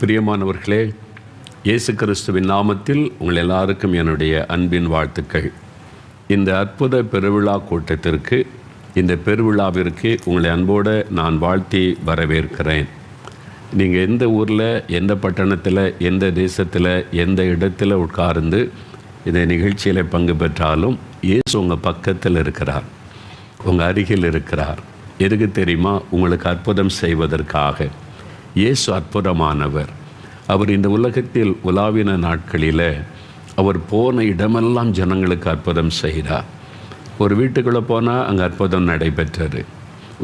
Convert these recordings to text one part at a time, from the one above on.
பிரியமானவர்களே, இயேசு கிறிஸ்துவின் நாமத்தில் உங்கள் எல்லாருக்கும் என்னுடைய அன்பின் வாழ்த்துக்கள். இந்த அற்புத பெருவிழா கூட்டத்திற்கு, இந்த பெருவிழாவிற்கு உங்களை அன்போடு நான் வாழ்த்தி வரவேற்கிறேன். நீங்கள் எந்த ஊரில், எந்த பட்டணத்தில், எந்த தேசத்தில், எந்த இடத்துல உட்கார்ந்து இந்த நிகழ்ச்சியில் பங்கு பெற்றாலும் இயேசு உங்கள் பக்கத்தில் இருக்கிறார், உங்கள் அருகில் இருக்கிறார். எதுக்கு தெரியுமா? உங்களுக்கு அற்புதம் செய்வதற்காக. இயேசு அற்புதமானவர். அவர் இந்த உலகத்தில் உலாவின நாட்களில் அவர் போன இடமெல்லாம் ஜனங்களுக்கு அற்புதம் செய்தார். ஒரு வீட்டுக்குள்ளே போனால் அங்கே அற்புதம் நடைபெற்றது.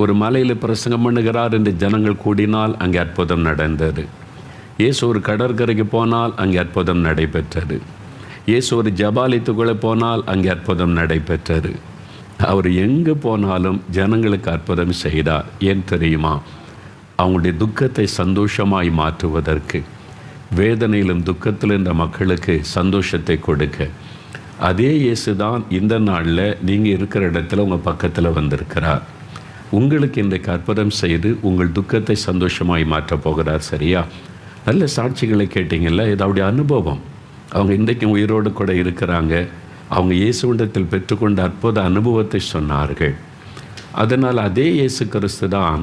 ஒரு மலையில் பிரசங்கம் பண்ணுகிறார் என்று ஜனங்கள் கூடினால் அங்கே அற்புதம் நடந்தது. இயேசு ஒரு கடற்கரைக்கு போனால் அங்கே அற்புதம் நடைபெற்றது. இயேசு ஒரு ஜபாலயத்துக்குள்ளே போனால் அங்கே அற்புதம் நடைபெற்றது. அவர் எங்கே போனாலும் ஜனங்களுக்கு அற்புதம் செய்தார். ஏன் தெரியுமா? அவங்களுடைய துக்கத்தை சந்தோஷமாய் மாற்றுவதற்கு, வேதனையிலும் துக்கத்தில் இருந்த மக்களுக்கு சந்தோஷத்தை கொடுக்க. அதே இயேசு தான் இந்த நாளில் நீங்கள் இருக்கிற இடத்துல உங்கள் பக்கத்தில் வந்திருக்கிறார். உங்களுக்கு இன்றைக்கு அற்புதம் செய்து உங்கள் துக்கத்தை சந்தோஷமாய் மாற்றப் போகிறார். சரியா? நல்ல சாட்சிகளை கேட்டீங்கல்ல, இது அவருடைய அனுபவம். அவங்க இன்றைக்கும் உயிரோடு கூட இருக்கிறாங்க. அவங்க இயேசுவிடத்தில் பெற்றுக்கொண்ட அற்புத அனுபவத்தை சொன்னார்கள். அதனால் அதே இயேசு கிறிஸ்து தான்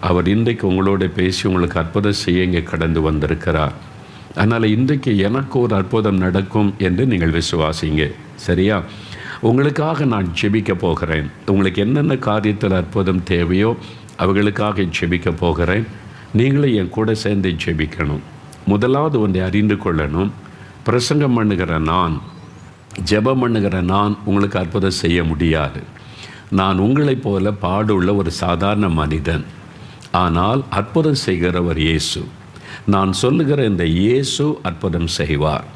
அவர் இன்றைக்கு உங்களோட பேசி உங்களுக்கு அற்புதம் செய்ய இங்கே கடந்து வந்திருக்கிறார். அதனால் இன்றைக்கு எனக்கு ஒரு அற்புதம் நடக்கும் என்று நீங்கள் விசுவாசிங்க. சரியா? உங்களுக்காக நான் ஜெபிக்க போகிறேன். உங்களுக்கு என்னென்ன காரியத்தில் அற்புதம் தேவையோ அவர்களுக்காக ஜெபிக்க போகிறேன். நீங்களும் என் கூட சேர்ந்து ஜெபிக்கணும். முதலாவது ஒன்றை அறிந்து கொள்ளணும். பிரசங்கம் பண்ணுகிற நான், ஜெபம் பண்ணுகிற நான் உங்களுக்கு அற்புதம் செய்ய முடியாது. நான் உங்களைப் போல பாடுள்ள ஒரு சாதாரண மனிதன். ஆனால் அற்புதம் செய்கிறவர் இயேசு. நான் சொல்லுகிற இந்த இயேசு அற்புதம் செய்வார்.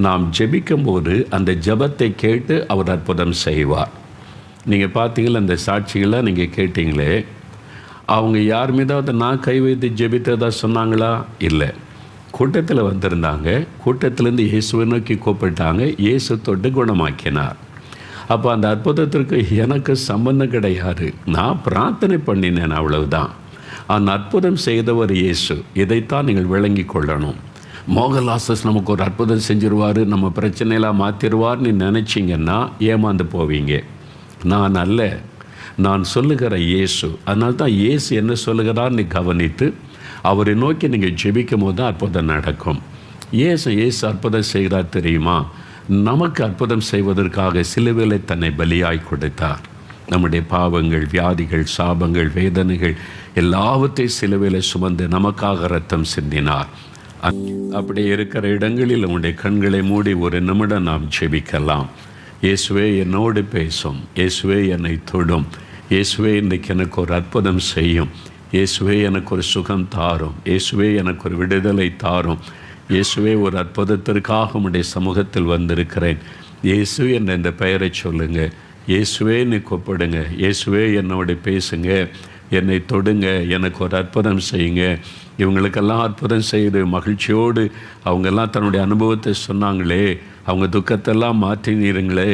நாம் ஜெபிக்கும்போது அந்த ஜெபத்தை கேட்டு அவர் அற்புதம் செய்வார். நீங்கள் பார்த்தீங்களா, அந்த சாட்சிகளை நீங்கள் கேட்டீங்களே, அவங்க யார் மீதாவது நான் கை வைத்து ஜெபித்ததா சொன்னாங்களா? இல்லை. கூட்டத்தில் வந்திருந்தாங்க. கூட்டத்திலேருந்து இயேசுவை நோக்கி கூப்பிட்டாங்க. இயேசு தொட்டு குணமாக்கினார். அப்போ அந்த அற்புதத்திற்கு எனக்கு சம்பந்தம் கிடையாது. நான் பிரார்த்தனை பண்ணினேன், அவ்வளவுதான். அந்த அற்புதம் செய்தவர் இயேசு. இதைத்தான் நீங்கள் விளங்கி கொள்ளணும். மோகன்லாசஸ் நமக்கு ஒரு அற்புதம் செஞ்சிருவார், நம்ம பிரச்சனையெல்லாம் மாற்றிடுவார்னு நினச்சிங்கன்னா ஏமாந்து போவீங்க. நான் அல்ல, நான் சொல்லுகிற இயேசு. அதனால தான் இயேசு என்ன சொல்லுகிறார்னு கவனித்து அவரை நோக்கி நீங்கள் ஜெபிக்கும் போது தான் அற்புதம் நடக்கும். இயேசு அற்புதம் செய்கிறார் தெரியுமா? நமக்கு அற்புதம் செய்வதற்காக சிலுவையிலே தன்னை பலியாய் கொடுத்தார். நம்முடைய பாவங்கள், வியாதிகள், சாபங்கள், வேதனைகள் எல்லாவற்றையும் சிலுவையில் சுமந்து நமக்காக ரத்தம் சிந்தினார். அப்படி இருக்கிற இடங்களில் உங்களுடைய கண்களை மூடி ஒரு நிமிடம் நாம் ஜெபிக்கலாம். இயேசுவே என்னோடு பேசும், இயேசுவே என்னை தொடும், இயேசுவே இன்றைக்கு எனக்கு ஒரு அற்புதம் செய்யும், இயேசுவே எனக்கு ஒரு சுகம் தாரும், இயேசுவே எனக்கு ஒரு விடுதலை தாரும், இயேசுவே ஒரு அற்புதத்திற்காக உம்முடைய சமூகத்தில் வந்திருக்கிறேன், இயேசு என்ற இந்த பெயரை சொல்லுங்கள், இயேசுவே நீ கூப்பிடுங்க, இயேசுவே என்னோட பேசுங்க, என்னை தொடுங்க, எனக்கு ஒரு அற்புதம் செய்யுங்க. இவங்களுக்கெல்லாம் அற்புதம் செய்து மகிழ்ச்சியோடு அவங்கெல்லாம் தன்னுடைய அனுபவத்தை சொன்னாங்களே, அவங்க துக்கத்தெல்லாம் மாற்றினீருங்களே.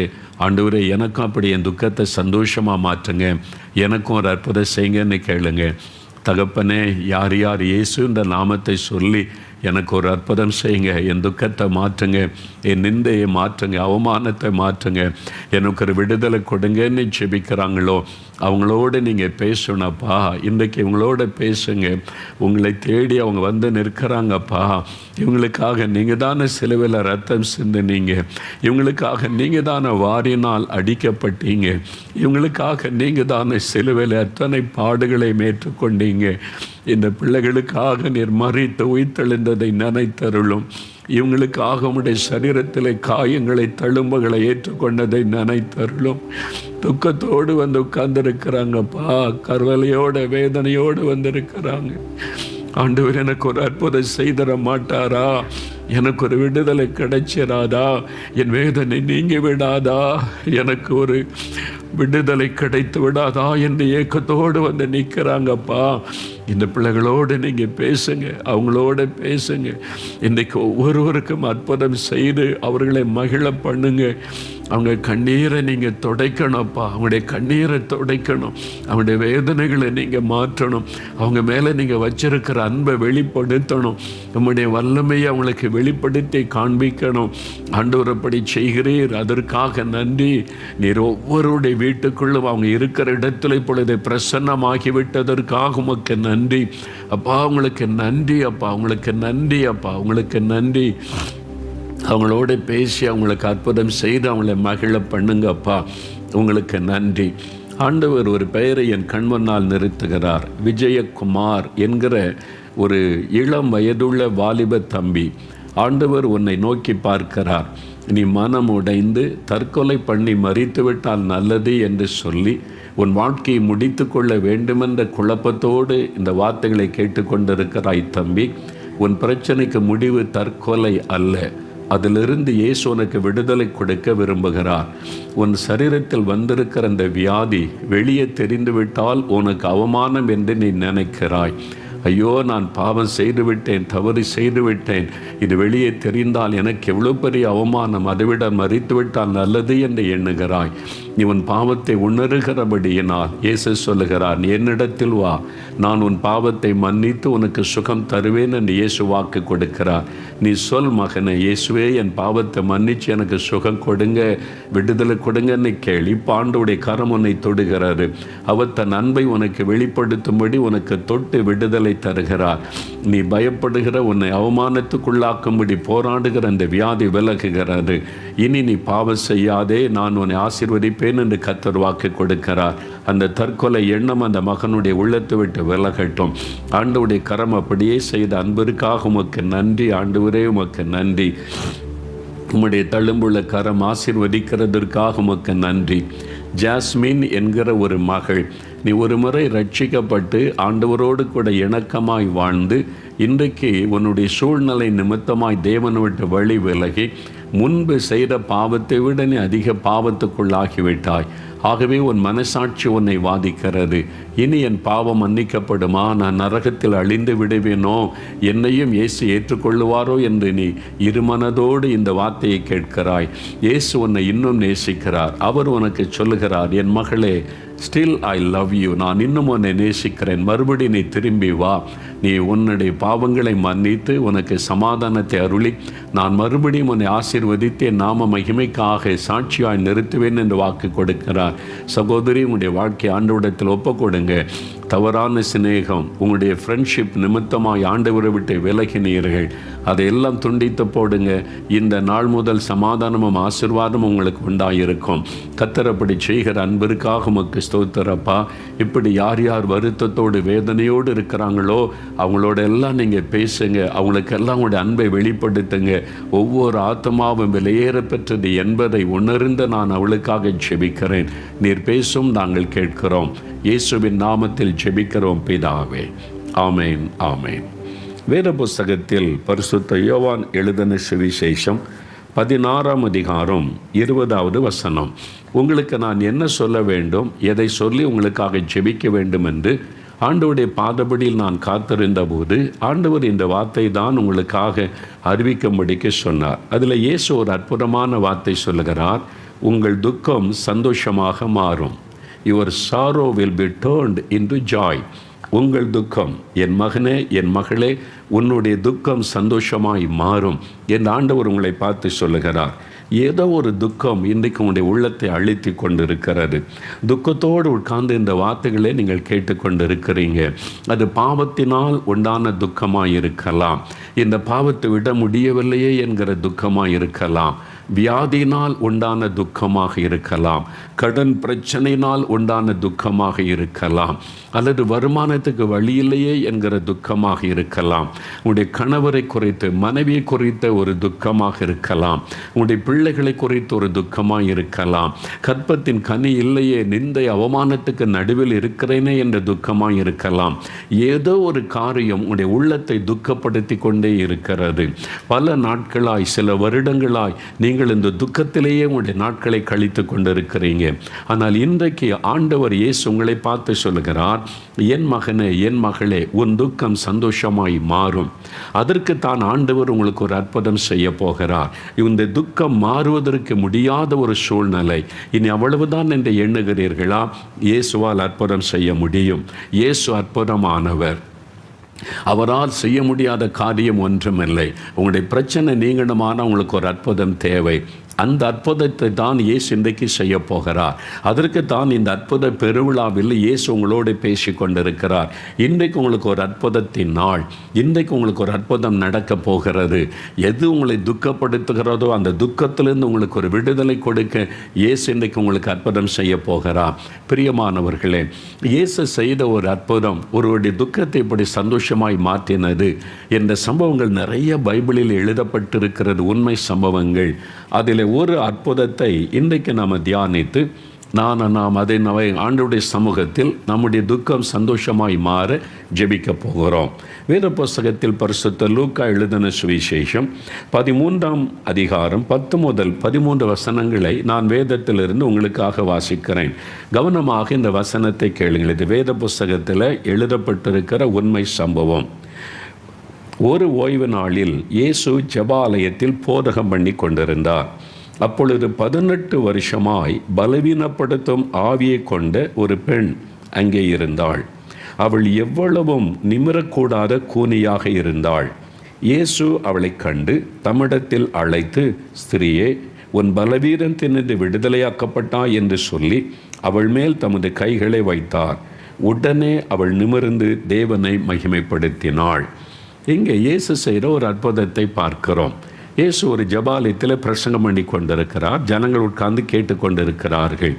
ஆண்டவரே, எனக்கும் அப்படி என் துக்கத்தை சந்தோஷமாக மாற்றுங்க, எனக்கும் ஒரு அற்புதம் செய்யுங்கன்னு கேளுங்க. தகப்பனே, யார் யார் இயேசுன்ற நாமத்தை சொல்லி எனக்கு ஒரு அற்புதம் செய்யுங்க, என் துக்கத்தை மாற்றுங்க, என் நிந்தையை மாற்றுங்க, அவமானத்தை மாற்றுங்க, எனக்கு ஒரு விடுதலை கொடுங்கன்னு ஜெபிக்கிறாங்களோ அவங்களோடு நீங்கள் பேசணும்ப்பா. இன்றைக்கு இவங்களோட பேசுங்க. உங்களை தேடி அவங்க வந்து நிற்கிறாங்கப்பா. இவங்களுக்காக நீங்கள் தானே சிலுவையில் ரத்தம் சிந்தினீங்க, இவங்களுக்காக நீங்கள் தானே வாரினால் அடிக்கப்பட்டீங்க, இவங்களுக்காக நீங்கள் தானே சிலுவையில் அத்தனை பாடுகளை ஏற்றுக்கொண்டீங்க. இந்த பிள்ளைகளுக்காக நீர் மறித்து உயிர்த்தெழுந்ததை நினைத்தருளும். இவங்களுக்காக உம்முடைய சரீரத்தில் காயங்களை, தழும்புகளை ஏற்றுக்கொண்டதை நினைத்தருளும். துக்கத்தோடு வந்து உட்கார்ந்துருக்கிறாங்கப்பா, கருவலையோட வேதனையோடு வந்திருக்கிறாங்க. ஆண்டவர், எனக்கு ஒரு அற்புதம் செய்தர மாட்டாரா? எனக்கு ஒரு விடுதலை கிடைச்சிடாதா? என் வேதனை நீங்கி விடாதா? எனக்கு ஒரு விடுதலை கிடைத்து விடாதா என்று ஏக்கத்தோடு வந்து நிற்கிறாங்கப்பா. இந்த பிள்ளைகளோடு நீங்கள் பேசுங்க, அவங்களோட பேசுங்க. இன்றைக்கு ஒவ்வொருவருக்கும் அற்புதம் செய்து அவர்களை மகிழ பண்ணுங்க. அவங்க கண்ணீரை நீங்கள் துடைக்கணும்ப்பா. அவங்களுடைய கண்ணீரை துடைக்கணும். அவங்களுடைய வேதனைகளை நீங்கள் மாற்றணும். அவங்க மேலே நீங்கள் வச்சிருக்கிற அன்பை வெளிப்படுத்தணும். நம்முடைய வல்லமையை அவங்களுக்கு வெளிப்படுத்தி காண்பிக்கணும். ஆண்டவர் அப்படி செய்கிறீர், அதற்காக நன்றி. நீர் ஒவ்வொருடைய வீட்டுக்குள்ளும் அவங்க இருக்கிற இடத்துல இப்பொழுது பிரசன்னமாகி விட்டதற்காக உமக்கு நன்றி அப்பா. அவங்களுக்கு நன்றி அப்பா, அவங்களுக்கு நன்றி அப்பா, அவங்களுக்கு நன்றி. அவங்களோட பேசி அவங்களுக்கு அற்புதம் செய்து அவங்கள மகிழ பண்ணுங்கப்பா. உங்களுக்கு நன்றி. ஆண்டவர் ஒரு பெயரை என் கண்முன்னால் நிறுத்துகிறார். விஜயகுமார் என்கிற ஒரு இளம் வயதுள்ள வாலிப தம்பி. ஆண்டவர் உன்னை நோக்கி பார்க்கிறார். நீ மனம் உடைந்து தற்கொலை பண்ணி மறித்துவிட்டால் நல்லது என்று சொல்லி உன் வாழ்க்கையை முடித்து கொள்ள வேண்டுமென்ற குழப்பத்தோடு இந்த வார்த்தைகளை கேட்டுக்கொண்டிருக்கிறாய் தம்பி. உன் பிரச்சனைக்கு முடிவு தற்கொலை அல்ல. அதிலிருந்து இயேசு உனக்கு விடுதலை கொடுக்க விரும்புகிறார். உன் சரீரத்தில் வந்திருக்கிற அந்த வியாதி வெளியே தெரிந்துவிட்டால் உனக்கு அவமானம் என்று நீ நினைக்கிறாய். ஐயோ, நான் பாவம் செய்துவிட்டேன், தவறு செய்துவிட்டேன், இது வெளியே தெரிந்தால் எனக்கு எவ்வளோ பெரிய அவமானம், அதைவிட மறித்துவிட்டால் நல்லது என்று எண்ணுகிறாய். நீ உன் பாவத்தை உணர்கிறபடியினால் இயேசு சொல்லுகிறார், நீ என்னிடத்தில் வா, நான் உன் பாவத்தை மன்னித்து உனக்கு சுகம் தருவேன் என்று இயேசு வாக்கு கொடுக்கிறார். நீ சொல், மகனே, இயேசுவே என் பாவத்தை மன்னிச்சு எனக்கு சுகம் கொடுங்க, விடுதலை கொடுங்கன்னு கேள். இப்போ ஆண்டவருடைய கரம் உன்னை தொடுகிறாரு. அவர் தன் அன்பை உனக்கு வெளிப்படுத்தும்படி உனக்கு தொட்டு விடுதலை தருகிறார். நீ பயப்படுகிற, உன்னை அவமானத்துக்குள்ளாக்கும்படி போராடுகிற அந்த வியாதி விலகுகிறது. இனி நீ பாவம் செய்யாதே, நான் உன்னை ஆசீர்வதிப்பேன் என்று கர்த்தர் வாக்கு கொடுக்கிறார். அந்த தற்கொலை எண்ணம் அந்த மகனுடைய உள்ளத்தை விட்டு விலகட்டும். ஆண்டவருடைய கரம் அப்படியே செய்த அன்பிற்காக உமக்கு நன்றி. ஆண்டவரே, உமக்கு நன்றி. உம்முடைய தழும்புள்ள கரம் ஆசீர்வதிக்கிறதற்காக உமக்கு நன்றி. ஜாஸ்மின் என்கிற ஒரு மகள், நீ ஒரு முறை ரட்சிக்கப்பட்டு ஆண்டவரோடு கூட இணக்கமாய் வாழ்ந்து இன்றைக்கு உன்னுடைய சூழ்நிலை நிமித்தமாய் தேவனை விட்டு வழி விலகி முன்பு செய்த பாவத்தை விட நீ அதிக பாவத்துக்குள்ளாகிவிட்டாய். ஆகவே உன் மனசாட்சி உன்னை வாதிக்கிறது. இனி என் பாவம் மன்னிக்கப்படுமா? நான் நரகத்தில் அழிந்து விடுவேனோ? என்னையும் இயேசு ஏற்றுக்கொள்ளுவாரோ என்று நீ இருமனதோடு இந்த வார்த்தையை கேட்கிறாய். இயேசு உன்னை இன்னும் நேசிக்கிறார். அவர் உனக்கு சொல்லுகிறார், என் மகளே, ஸ்டில் ஐ லவ் யூ, நான் இன்னும் உன்னை நேசிக்கிறேன், மறுபடி நீ திரும்பி வா. நீ உன்னுடைய பாவங்களை மன்னித்து உனக்கு சமாதானத்தை அருளி நான் மறுபடியும் உன்னை ஆசீர்வதித்து என் நாம மகிமைக்காக சாட்சியாய் நிறுத்துவேன் என்று வாக்கு கொடுக்கிறார். சகோதரி, உங்களுடைய வாழ்க்கை ஆண்டவரிடத்தில் ஒப்புக்கொடுங்க. தவறான சிநேகம், உங்களுடைய ஃப்ரெண்ட்ஷிப் நிமித்தமாக ஆண்டவரை விட்டு விலகினீர்கள், அதையெல்லாம் துண்டித்து போடுங்க. இந்த நாள் முதல் சமாதானமும் ஆசீர்வாதமும் உங்களுக்கு உண்டாயிருக்கும். கர்த்தர் அப்படி செய்கிற அன்பிற்காக உமக்கு ஸ்தோத்திரப்பா. இப்படி யார் யார் வருத்தத்தோடு வேதனையோடு இருக்கிறாங்களோ அவங்களோட எல்லாம் நீங்கள் பேசுங்க. அவங்களுக்கெல்லாம் உங்களுடைய அன்பை வெளிப்படுத்துங்க. ஒவ்வொரு ஆத்மாவும் விலையேற பெற்றது என்பதை உணர்ந்து நான் அவளுக்காக ஜெபிக்கிறேன். நீர் பேசும், நாங்கள் கேட்கிறோம். இயேசுவின் நாமத்தில் ஜெபிக்கிறோம் பிதாவே. ஆமேன், ஆமேன். வேத புஸ்தகத்தில் பரிசுத்த யோவான் எழுதின சுவிசேஷம் 16ஆம் அதிகாரம் 20வது வசனம். உங்களுக்கு நான் என்ன சொல்ல வேண்டும், எதை சொல்லி உங்களுக்காக ஜெபிக்க வேண்டும் என்று ஆண்டவருடைய பாதபடியில் நான் காத்திருந்த போது ஆண்டவர் இந்த வார்த்தை தான் உங்களுக்காக அறிவிக்கும்படிக்கு சொன்னார். அதில் இயேசு ஒரு அற்புதமான வார்த்தை சொல்லுகிறார். உங்கள் துக்கம் சந்தோஷமாக மாறும். Your sorrow will be turned into Joy. உங்கள் துக்கம், என் மகனே, என் மகளே, உன்னுடைய துக்கம் சந்தோஷமாய் மாறும் என்று ஆண்டவர் உங்களை பார்த்து சொல்லுகிறார். ஏதோ ஒரு துக்கம் இன்றைக்கு உங்களுடைய உள்ளத்தை அழுத்தி கொண்டு இருக்கிறது. துக்கத்தோடு உட்கார்ந்து இந்த வார்த்தைகளை நீங்கள் கேட்டுக்கொண்டு இருக்கிறீங்க. அது பாவத்தினால் உண்டான துக்கமாக இருக்கலாம். இந்த பாவத்தை விட முடியவில்லையே என்கிற துக்கமாக இருக்கலாம். வியாதியினால் உண்டான துக்கமாக இருக்கலாம். கடன் பிரச்சனையினால் உண்டான துக்கமாக இருக்கலாம். அல்லது வருமானத்துக்கு வழியில்லையே என்கிற துக்கமாக இருக்கலாம். உங்களுடைய கணவரை குறித்து, மனைவியை குறித்த ஒரு துக்கமாக இருக்கலாம். உங்களுடைய பிள்ளைகளை குறித்து ஒரு துக்கமாக இருக்கலாம். கற்பத்தின் கனி இல்லையே, நிந்தை அவமானத்துக்கு நடுவில் இருக்கிறேனே என்ற துக்கமாக இருக்கலாம். ஏதோ ஒரு காரியம் உங்களுடைய உள்ளத்தை துக்கப்படுத்தி கொண்டே இருக்கிறது. பல நாட்களாய், சில வருடங்களாய் நீங்கள் நீங்கள் இந்த துக்கத்திலேயே உங்களுடைய நாட்களை கழித்து கொண்டிருக்கிறீங்க. ஆனால் இன்றைக்கு ஆண்டவர் இயேசு உங்களை பார்த்து சொல்லுகிறார், என் மகனே, என் மகளே, உன் துக்கம் சந்தோஷமாய் மாறும். அதற்கு தான் ஆண்டவர் உங்களுக்கு ஒரு அற்புதம் செய்ய போகிறார். இந்த துக்கம் மாறுவதற்கு முடியாத ஒரு சூழ்நிலை, இனி அவ்வளவுதான் என்று எண்ணுகிறீர்களா? இயேசுவால் அற்புதம் செய்ய முடியும். இயேசு அற்புதமானவர். அவரால் செய்ய முடியாத காரியம் ஒன்றுமில்லை. உங்களுடைய பிரச்சனை நீங்கணுமான உங்களுக்கு ஒரு அற்புதம் தேவை. அந்த அற்புதத்தை தான் இயேசு இன்றைக்கு செய்ய போகிறார். அதற்கு தான் இந்த அற்புத பெருவிழாவில் இயேசு உங்களோடு பேசி கொண்டிருக்கிறார். இன்றைக்கு உங்களுக்கு ஒரு அற்புதத்தின் நாள். இன்றைக்கு உங்களுக்கு ஒரு அற்புதம் நடக்க போகிறது. எது உங்களை துக்கப்படுத்துகிறதோ அந்த துக்கத்திலிருந்து உங்களுக்கு ஒரு விடுதலை கொடுக்க இயேசு இன்றைக்கு உங்களுக்கு அற்புதம் செய்ய போகிறார். பிரியமானவர்களே, இயேசு செய்த ஒரு அற்புதம் ஒருவருடைய துக்கத்தை இப்படி சந்தோஷமாய் மாற்றினது என்ற சம்பவங்கள் நிறைய பைபிளில் எழுதப்பட்டிருக்கிறது. உண்மை சம்பவங்கள். அதில் ஒரு அற்புதத்தை இன்றைக்கு நாம் தியானித்து நாம் அதை ஆண்டவருடைய சமூகத்தில் நம்முடைய துக்கம் சந்தோஷமாய் மாற ஜெபிக்க போகிறோம். வேத புஸ்தகத்தில் பரிசுத்த லூக்கா எழுதின சுவிசேஷம் 13ஆம் அதிகாரம் 10 முதல் 13 வசனங்களை நான் வேதத்திலிருந்து உங்களுக்காக வாசிக்கிறேன். கவனமாக இந்த வசனத்தை கேளுங்கள். இது வேத புஸ்தகத்தில் எழுதப்பட்டிருக்கிற உண்மை சம்பவம். ஒரு ஓய்வு நாளில் இயேசு ஜெபாலயத்தில் போதகம் பண்ணி கொண்டிருந்தார். அப்பொழுது 18 வருஷமாய் பலவீனப்படுத்தும் ஆவியை கொண்ட ஒரு பெண் அங்கே இருந்தாள். அவள் எவ்வளவும் நிமிரக்கூடாத கூனியாக இருந்தாள். இயேசு அவளை கண்டு தம்மிடத்தில் அழைத்து, ஸ்திரியே, உன் பலவீனத்தினின்று விடுதலையாக்கப்பட்டாய் என்று சொல்லி அவள் மேல் தமது கைகளை வைத்தார். உடனே அவள் நிமிர்ந்து தேவனை மகிமைப்படுத்தினாள். இங்கே இயேசு செய்கிற ஒரு அற்புதத்தை பார்க்கிறோம். இயேசு ஒரு ஜெபாலயத்தில் பிரசங்கம் பண்ணி கொண்டிருக்கிறார். ஜனங்கள் உட்கார்ந்து கேட்டுக்கொண்டிருக்கிறார்கள்.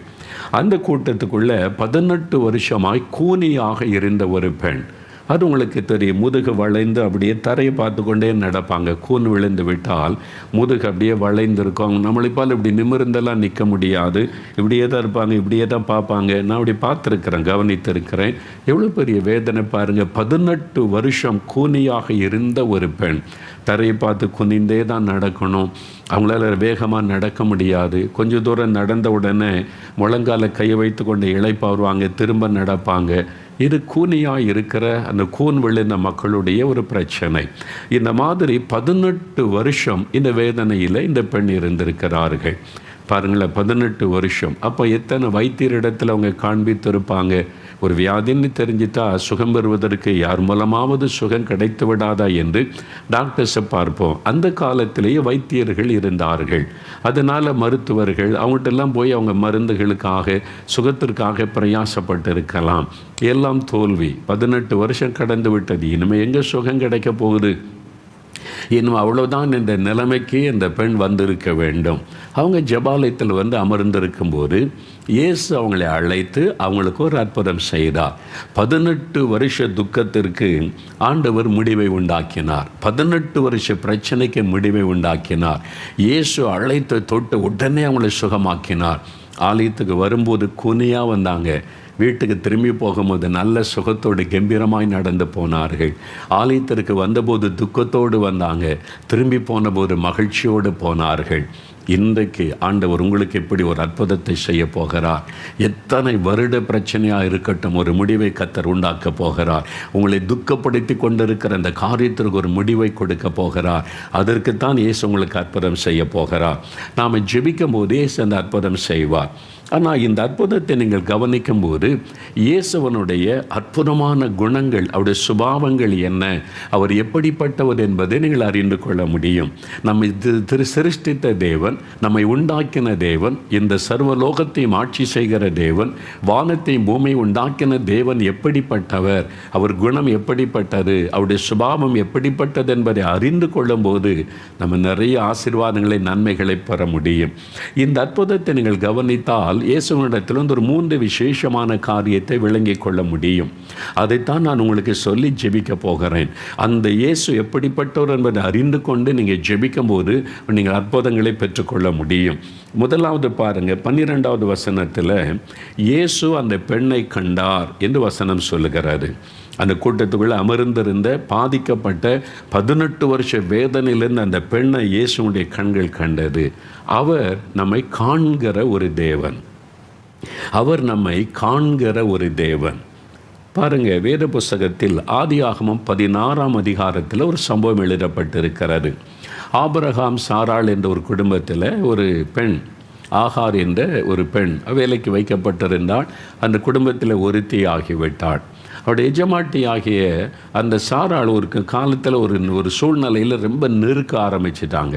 அந்த கூட்டத்துக்குள்ளே 18 வருஷமாய் கூனியாக இருந்த ஒரு பெண். அது உங்களுக்கு தெரியும். முதுகு வளைந்து அப்படியே தரையை பார்த்து கொண்டே நடப்பாங்க. கூன் விழுந்து விட்டால் முதுகு அப்படியே வளைந்திருக்கும். நம்மளைப்பால் இப்படி நிமிர்ந்தெல்லாம் நிற்க முடியாது. இப்படியே தான் இருப்பாங்க, இப்படியே தான் பார்ப்பாங்க. நான் அப்படி பார்த்துருக்கிறேன், கவனித்திருக்கிறேன். எவ்வளோ பெரிய வேதனை பாருங்கள். 18 வருஷம் கூனியாக இருந்த ஒரு பெண் தரையை பார்த்து குனிந்தே தான் நடக்கணும். அவங்களால வேகமாக நடக்க முடியாது. கொஞ்சம் தூரம் நடந்த உடனே முழங்கால கையை வைத்து கொண்டு இளைப்பாருவாங்க, திரும்ப நடப்பாங்க. இது கூனியாக இருக்கிற அந்த கூன் விழுந்த மக்களுடைய ஒரு பிரச்சனை. இந்த மாதிரி 18 வருஷம் இந்த வேதனையில் இந்த பெண் இருந்திருக்கிறார்கள். பாருங்களேன், 18 வருஷம். அப்போ எத்தனை வைத்தியரிடத்தில் அவங்க காண்பித்திருப்பாங்க. ஒரு வியாதின்னு தெரிஞ்சிட்டா சுகம் பெறுவதற்கு யார் மூலமாவது சுகம் கிடைத்து விடாதா என்று டாக்டர்ஸை பார்ப்போம். அந்த காலத்திலேயே வைத்தியர்கள் இருந்தார்கள். அதனால் மருத்துவர்கள் அவங்கள்ட்டெல்லாம் போய் அவங்க மருந்துகளுக்காக சுகத்திற்காக பிரயாசப்பட்டு இருக்கலாம். எல்லாம் தோல்வி. 18 வருஷம் கடந்து விட்டது. இனிமேல் எங்கே சுகம் கிடைக்க போகுது? இன்னும் அவ்வளோதான் என்ற நிலைமைக்கு இந்த பெண் வந்திருக்க வேண்டும். அவங்க ஜெபாலயத்தில் வந்து அமர்ந்திருக்கும்போது இயேசு அவங்களை அழைத்து அவங்களுக்கு ஒரு அற்புதம் செய்தார். 18 வருஷ துக்கத்திற்கு ஆண்டவர் முடிவை உண்டாக்கினார். 18 வருஷ பிரச்சனைக்கு முடிவை உண்டாக்கினார். இயேசு அழைத்து தொட்டு உடனே அவங்களை சுகமாக்கினார். ஆலயத்துக்கு வரும்போது கூனியாக வந்தாங்க. வீட்டுக்கு திரும்பி போகும்போது நல்ல சுகத்தோடு கம்பீரமாய் நடந்து போனார்கள். ஆலயத்திற்கு வந்தபோது துக்கத்தோடு வந்தாங்க. திரும்பி போனபோது மகிழ்ச்சியோடு போனார்கள். இன்றைக்கு ஆண்டவர் உங்களுக்கு எப்படி ஒரு அற்புதத்தை செய்ய போகிறார். எத்தனை வருட பிரச்சனையாக இருக்கட்டும், ஒரு முடிவை கர்த்தர் உண்டாக்க போகிறார். உங்களை துக்கப்படுத்தி கொண்டிருக்கிற அந்த காரியத்திற்கு ஒரு முடிவை கொடுக்க போகிறார். அதற்குத்தான் இயேசு உங்களுக்கு அற்புதம் செய்ய போகிறார். நாம் ஜெபிக்கும் போது இயேசு அந்த அற்புதம் செய்வார். ஆனால் இந்த அற்புதத்தை நீங்கள் கவனிக்கும் போது இயேசுவனுடைய அற்புதமான குணங்கள், அவருடைய சுபாவங்கள் என்ன, அவர் எப்படிப்பட்டவர் என்பதை நீங்கள் அறிந்து கொள்ள முடியும். நம்மை சிருஷ்டித்த தேவன், நம்மை உண்டாக்கின தேவன், இந்த சர்வலோகத்தையும் ஆட்சி செய்கிற தேவன், வானத்தையும் பூமியை உண்டாக்கின தேவன் எப்படிப்பட்டவர், அவர் குணம் எப்படிப்பட்டது, அவருடைய சுபாவம் எப்படிப்பட்டது என்பதை அறிந்து கொள்ளும் போது நம்ம நிறைய ஆசீர்வாதங்களை, நன்மைகளை பெற முடியும். இந்த அற்புதத்தை நீங்கள் கவனித்தால் இயேசுவினிடத்திலிருந்து ஒரு 3 விசேஷமான காரியத்தை விளங்கிக் கொள்ள முடியும். அதைத்தான் நான் உங்களுக்கு சொல்லி ஜெபிக்க போகிறேன். அந்த இயேசு எப்படிப்பட்டவர் என்பதை அறிந்து கொண்டு நீங்கள் ஜெபிக்கும் போது நீங்கள் அற்புதங்களை பெற்றுக்கொள்ள முடியும். முதலாவது பாருங்க, 12வது வசனத்தில் இயேசு அந்த பெண்ணை கண்டார் என்று வசனம் சொல்லுகிறது. அந்த கூட்டத்துக்குள்ளே அமர்ந்திருந்த பாதிக்கப்பட்ட 18 வருஷ வேதனையிலிருந்து அந்த பெண்ணை இயேசுடைய கண்கள் கண்டது. அவர் நம்மை காண்கிற ஒரு தேவன். அவர் நம்மை காண்கிற ஒரு தேவன். பாருங்க, வேத புஸ்தகத்தில் ஆதியாகமம் 16ஆம் அதிகாரத்தில் ஒரு சம்பவம் எழுதப்பட்டிருக்கிறது. ஆபிரகாம் சாராள் என்ற ஒரு குடும்பத்தில் ஒரு பெண், ஆகார் என்ற ஒரு பெண் வேலைக்கு வைக்கப்பட்டிருந்தாள். அந்த குடும்பத்தில் ஒருத்தி ஆகிவிட்டாள். அவருடைய எஜமாட்டி ஆகிய அந்த சாராள் ஒரு காலத்தில் ஒரு சூழ்நிலையில் ரொம்ப நெருக்க ஆரம்பிச்சிட்டாங்க.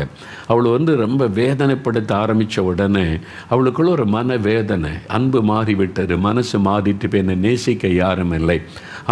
அவள் ரொம்ப வேதனைப்படுத்த ஆரம்பித்த உடனே அவளுக்குள்ள ஒரு மன வேதனை, அன்பு மாறிவிட்டது, மனசு மாறிட்டு போய் என்னை நேசிக்க யாரும் இல்லை.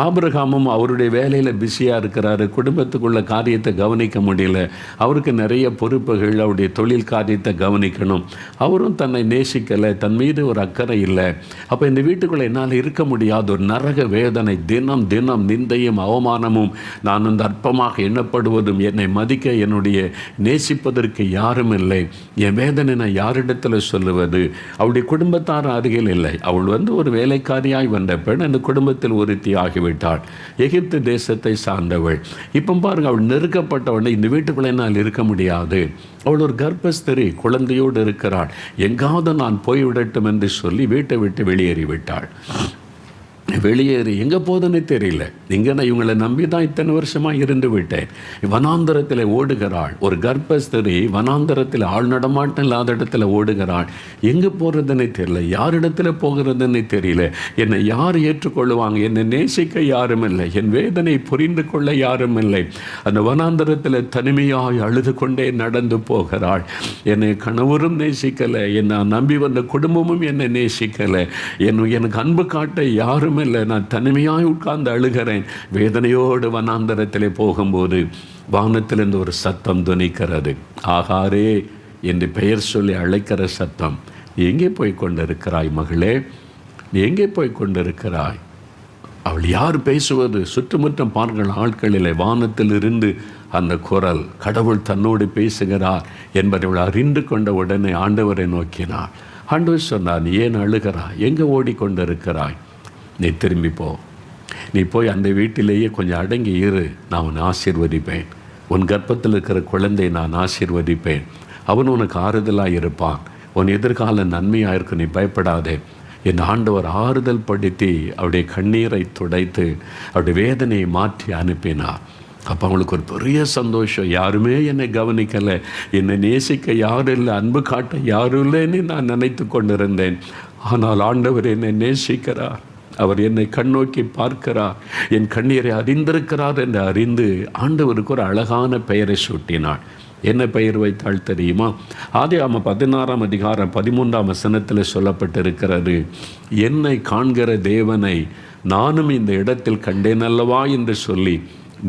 ஆபிரகாமும் அவருடைய வேலையில் பிஸியாக இருக்கிறாரு, குடும்பத்துக்குள்ள காரியத்தை கவனிக்க முடியல, அவருக்கு நிறைய பொறுப்புகள், அவருடைய தொழில் காரியத்தை கவனிக்கணும். அவரும் தன்னை நேசிக்கலை, தன் மீது ஒரு அக்கறை இல்லை. அப்போ இந்த வீட்டுக்குள்ளே என்னால் இருக்க முடியாத ஒரு நரக வேதனை, தினம் தினம் நிந்தையும் அவமானமும், நான் அற்பமாக எண்ணப்படுவதும், என்னை மதிக்க என்னுடைய நேசிப்பதற்கு யாரும் இல்லை, என் வேதனை நான் யாரிடத்தில் சொல்லுவது? அவளுடைய குடும்பத்தார் அருகில் இல்லை. அவள் ஒரு வேலைக்காரியாய் வந்த பெண் அந்த குடும்பத்தில் ஒருத்தி ஆகிவிட்டாள். எகிப்து தேசத்தை சார்ந்தவள். இப்போ பாருங்க, அவள் நெருக்கப்பட்டவனை இந்த வீட்டுக்குள்ளே என்னால் இருக்க முடியாது. அவள் ஒரு கர்ப்பஸ்திரி, குழந்தையோடு இருக்கிறாள். எங்காவது நான் போய்விடட்டும் என்று சொல்லி வீட்டை விட்டு வெளியேறிவிட்டாள். வெளியேறி எங்கே போதுன்னு தெரியல. இங்கே நான் இவங்களை நம்பி தான் இத்தனை வருஷமாக இருந்து விட்டேன். வனாந்தரத்தில் ஓடுகிறாள். ஒரு கர்ப்பஸ்திரி வனாந்தரத்தில் ஆள் நடமாட்டம் இல்லாத இடத்துல ஓடுகிறாள். எங்கே போகிறதுன்னு தெரியல, யாரிடத்துல போகிறதுன்னு தெரியல. என்னை யார் ஏற்றுக்கொள்ளுவாங்க? என்னை நேசிக்க யாரும் இல்லை, என் வேதனை புரிந்து கொள்ள யாரும் இல்லை. அந்த வனாந்தரத்தில் தனிமையாய் அழுது கொண்டே நடந்து போகிறாள். என்னை கணவரும் நேசிக்கலை, என்னை நம்பி வந்த குடும்பமும் என்னை நேசிக்கலை, எனக்கு அன்பு காட்ட யாரும் இல்லை. நான் தனிமையாய் உட்கார்ந்து அழுகிறேன். வேதனையோடு வனாந்தரத்திலே போகும்போது வானத்திலிருந்து ஒரு சத்தம் துணிக்கிறது. ஆகாரே என்று பெயர் சொல்லி அழைக்கிற சத்தம். நீ எங்கே போய் கொண்டிருக்கிறாய் மகளே? நீ எங்கே போய் கொண்டிருக்கிறாய்? அவள் யார் பேசுவது? சுற்றுமுற்றம் பார்க்கிற ஆட்களிலே வானத்திலிருந்து அந்த குரல், கடவுள் தன்னோடு பேசுகிறார் என்பதை அவள் அறிந்து கொண்ட உடனே ஆண்டவரை நோக்கினார். ஆண்டவர் சொன்னார், நீ ஏன் அழுகிறாய்? எங்கே ஓடிக்கொண்டிருக்கிறாய்? நீ திரும்பி போ. நீ போய் அந்த வீட்டிலேயே கொஞ்சம் அடங்கி இரு. நான் உன்னை ஆசீர்வதிப்பேன். உன் கர்ப்பத்தில் இருக்கிற குழந்தை நான் ஆசீர்வதிப்பேன். அவன் உனக்கு ஆறுதலாக இருப்பான். உன் எதிர்கால நன்மையாக இருக்கும். நீ பயப்படாதே. என் ஆண்டவர் ஆறுதல் படுத்தி அவருடைய கண்ணீரை துடைத்து அவருடைய வேதனையை மாற்றி அனுப்பினார். அப்போ அவங்களுக்கு ஒரு பெரிய சந்தோஷம். யாருமே என்னை கவனிக்கலை, என்னை நேசிக்க யாரும் இல்லை, அன்பு காட்ட யாரும் இல்லைன்னு நான் நினைத்து கொண்டிருந்தேன். ஆனால் ஆண்டவர் என்னை நேசிக்கிறார். அவர் என்னை கண்ணோக்கி பார்க்கிறார், என் கண்ணீரை அறிந்திருக்கிறார் என்று அறிந்து ஆண்டவருக்கு ஒரு அழகான பெயரை சூட்டினாள். என்ன பெயர் வைத்தாள் தெரியுமா? ஆதியாகமம் 16ஆம் அதிகாரம் 13ஆம் வசனத்தில் சொல்லப்பட்டிருக்கிறது, என்னை காண்கிற தேவனை நானும் இந்த இடத்தில் கண்டேன் அல்லவா என்று சொல்லி,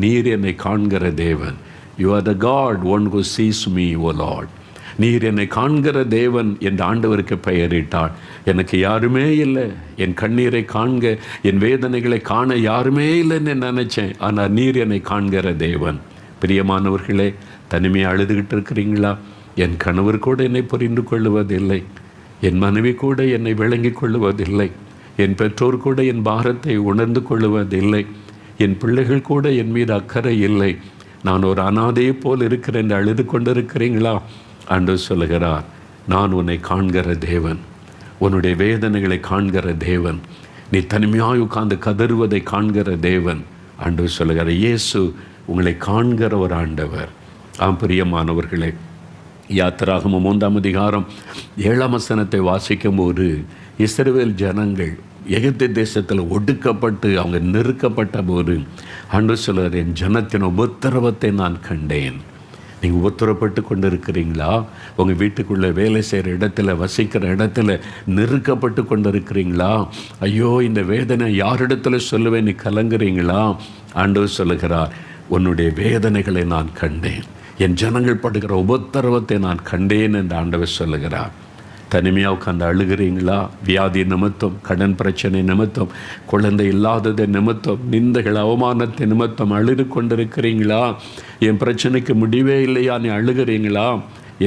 நீர் என்னை காண்கிற தேவன். You are the god one who sees me, O lord. நீர் என்னை காண்கிற தேவன் என்று ஆண்டவருக்கு பெயரிட்டாள். எனக்கு யாருமே இல்லை, என் கண்ணீரை காண்க, என் வேதனைகளை காண யாருமே இல்லைன்னு நினச்சேன். ஆனால் நீர் என்னை காண்கிற தேவன். பிரியமானவர்களே, தனிமையை அழுதுகிட்டு இருக்கிறீங்களா? என் கணவர் கூட என்னை புரிந்து கொள்ளுவதில்லை, என் மனைவி கூட என்னை விளங்கி கொள்ளுவதில்லை, என் பெற்றோர் கூட என் பாரத்தை உணர்ந்து கொள்ளுவதில்லை, என் பிள்ளைகள் கூட என் மீது அக்கறை இல்லை, நான் ஒரு அனாதையை போல் இருக்கிறேன் என்று அழுது கொண்டிருக்கிறீங்களா? ஆண்டவர் சொல்லுகிறார், நான் உன்னை காண்கிற தேவன், உன்னுடைய வேதனைகளை காண்கிற தேவன், நீ தனிமையாய் உட்கார்ந்து கதறுவதை காண்கிற தேவன். ஆண்டவர் சொல்லுகிறார், இயேசு உங்களை காண்கிற ஒரு ஆண்டவர். பிரியமானவர்களே, யாத்திராகமம் 3ஆம் அதிகாரம் 7ஆம் வசனத்தை வாசிக்கும் போது, இஸ்ரவேல் ஜனங்கள் எகிப்து தேசத்தில் ஒடுக்கப்பட்டு அவங்க நெருக்கப்பட்ட போது ஆண்டவர் சொல்லுகிறார், என் ஜனத்தின் உபத்திரவத்தை நான் கண்டேன். நீங்கள் உபத்திரப்பட்டு கொண்டு இருக்கிறீங்களா? உங்கள் வீட்டுக்குள்ளே வேலை செய்கிற இடத்துல, வசிக்கிற இடத்துல நெருக்கப்பட்டு கொண்டு இருக்கிறீங்களா? ஐயோ, இந்த வேதனை யாரிடத்துல சொல்லுவேன் நீ கலங்குறீங்களா? ஆண்டவர் சொல்லுகிறார், உன்னுடைய வேதனைகளை நான் கண்டேன், என் ஜனங்கள் படுகிற உபத்திரவத்தை நான் கண்டேன் என்று ஆண்டவர் சொல்லுகிறார். தனிமையாக உட்காந்து அழுகிறீங்களா? வியாதி நிமித்தம், கடன் பிரச்சனை நிமித்தம், குழந்தை இல்லாததை நிமித்தம், நிந்தைகள் அவமானத்தை நிமித்தம் அழுது கொண்டிருக்கிறீங்களா? என் பிரச்சனைக்கு முடிவே இல்லையா நீ அழுகிறீங்களா?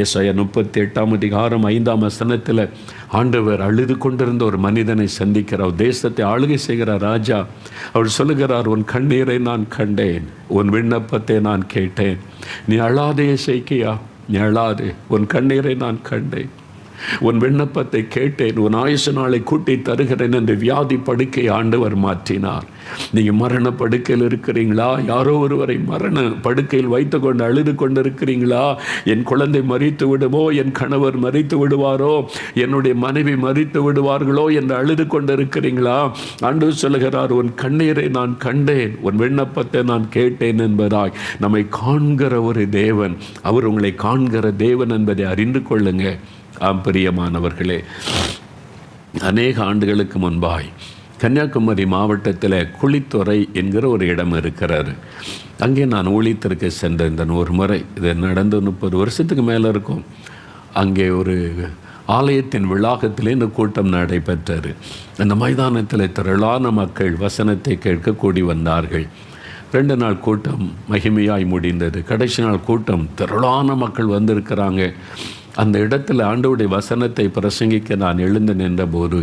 ஏசாயா 38:5 ஆண்டவர் அழுது கொண்டிருந்த ஒரு மனிதனை சந்திக்கிறார். தேசத்தை ஆளுகை செய்கிறார் ராஜா. அவர் சொல்லுகிறார், உன் கண்ணீரை நான் கண்டேன், உன் விண்ணப்பத்தை நான் கேட்டேன். நீ அழாதே எசேக்கியா, நீ அழாதே, உன் கண்ணீரை நான் கண்டேன், உன் விண்ணப்பத்தை கேட்டேன், உன் ஆயுசு நாளை கூட்டி தருகிறேன் என்று வியாதி படுக்கையை ஆண்டவர் மாற்றினார். நீங்கள் மரண படுக்கையில் இருக்கிறீங்களா? யாரோ ஒருவரை மரண படுக்கையில் வைத்து கொண்டு அழுது கொண்டு இருக்கிறீங்களா? என் குழந்தை மரித்து விடுமோ, என் கணவர் மரித்து விடுவாரோ, என்னுடைய மனைவி மரித்து விடுவார்களோ என்று அழுது கொண்டு இருக்கிறீங்களா? ஆண்டவர் சொல்லுகிறார், உன் கண்ணீரை நான் கண்டேன், உன் விண்ணப்பத்தை நான் கேட்டேன் என்பதாய் நம்மை காண்கிற ஒரு தேவன், அவர் உங்களை காண்கிற தேவன் என்பதை அறிந்து கொள்ளுங்க. பிரியமானவர்களே, அநேக ஆண்டுகளுக்கு முன்பாய் கன்னியாகுமரி மாவட்டத்தில் குளித்துறை என்கிற ஒரு இடம் இருக்கிறார். அங்கே நான் ஊழியத்திற்கு சென்றிருந்தேன் ஒரு முறை. இது நடந்து 30 வருஷத்துக்கு மேலே இருக்கும். அங்கே ஒரு ஆலயத்தின் வளாகத்திலே இந்த கூட்டம் நடைபெற்றது. அந்த மைதானத்தில் திரளான மக்கள் வசனத்தை கேட்க கூடி வந்தார்கள். 2 நாள் கூட்டம் மகிமையாய் முடிந்தது. கடைசி நாள் கூட்டம் திரளான மக்கள் வந்திருக்கிறாங்க. அந்த இடத்துல ஆண்டவருடைய வசனத்தை பிரசங்கிக்க நான் எழுந்து நின்றபோது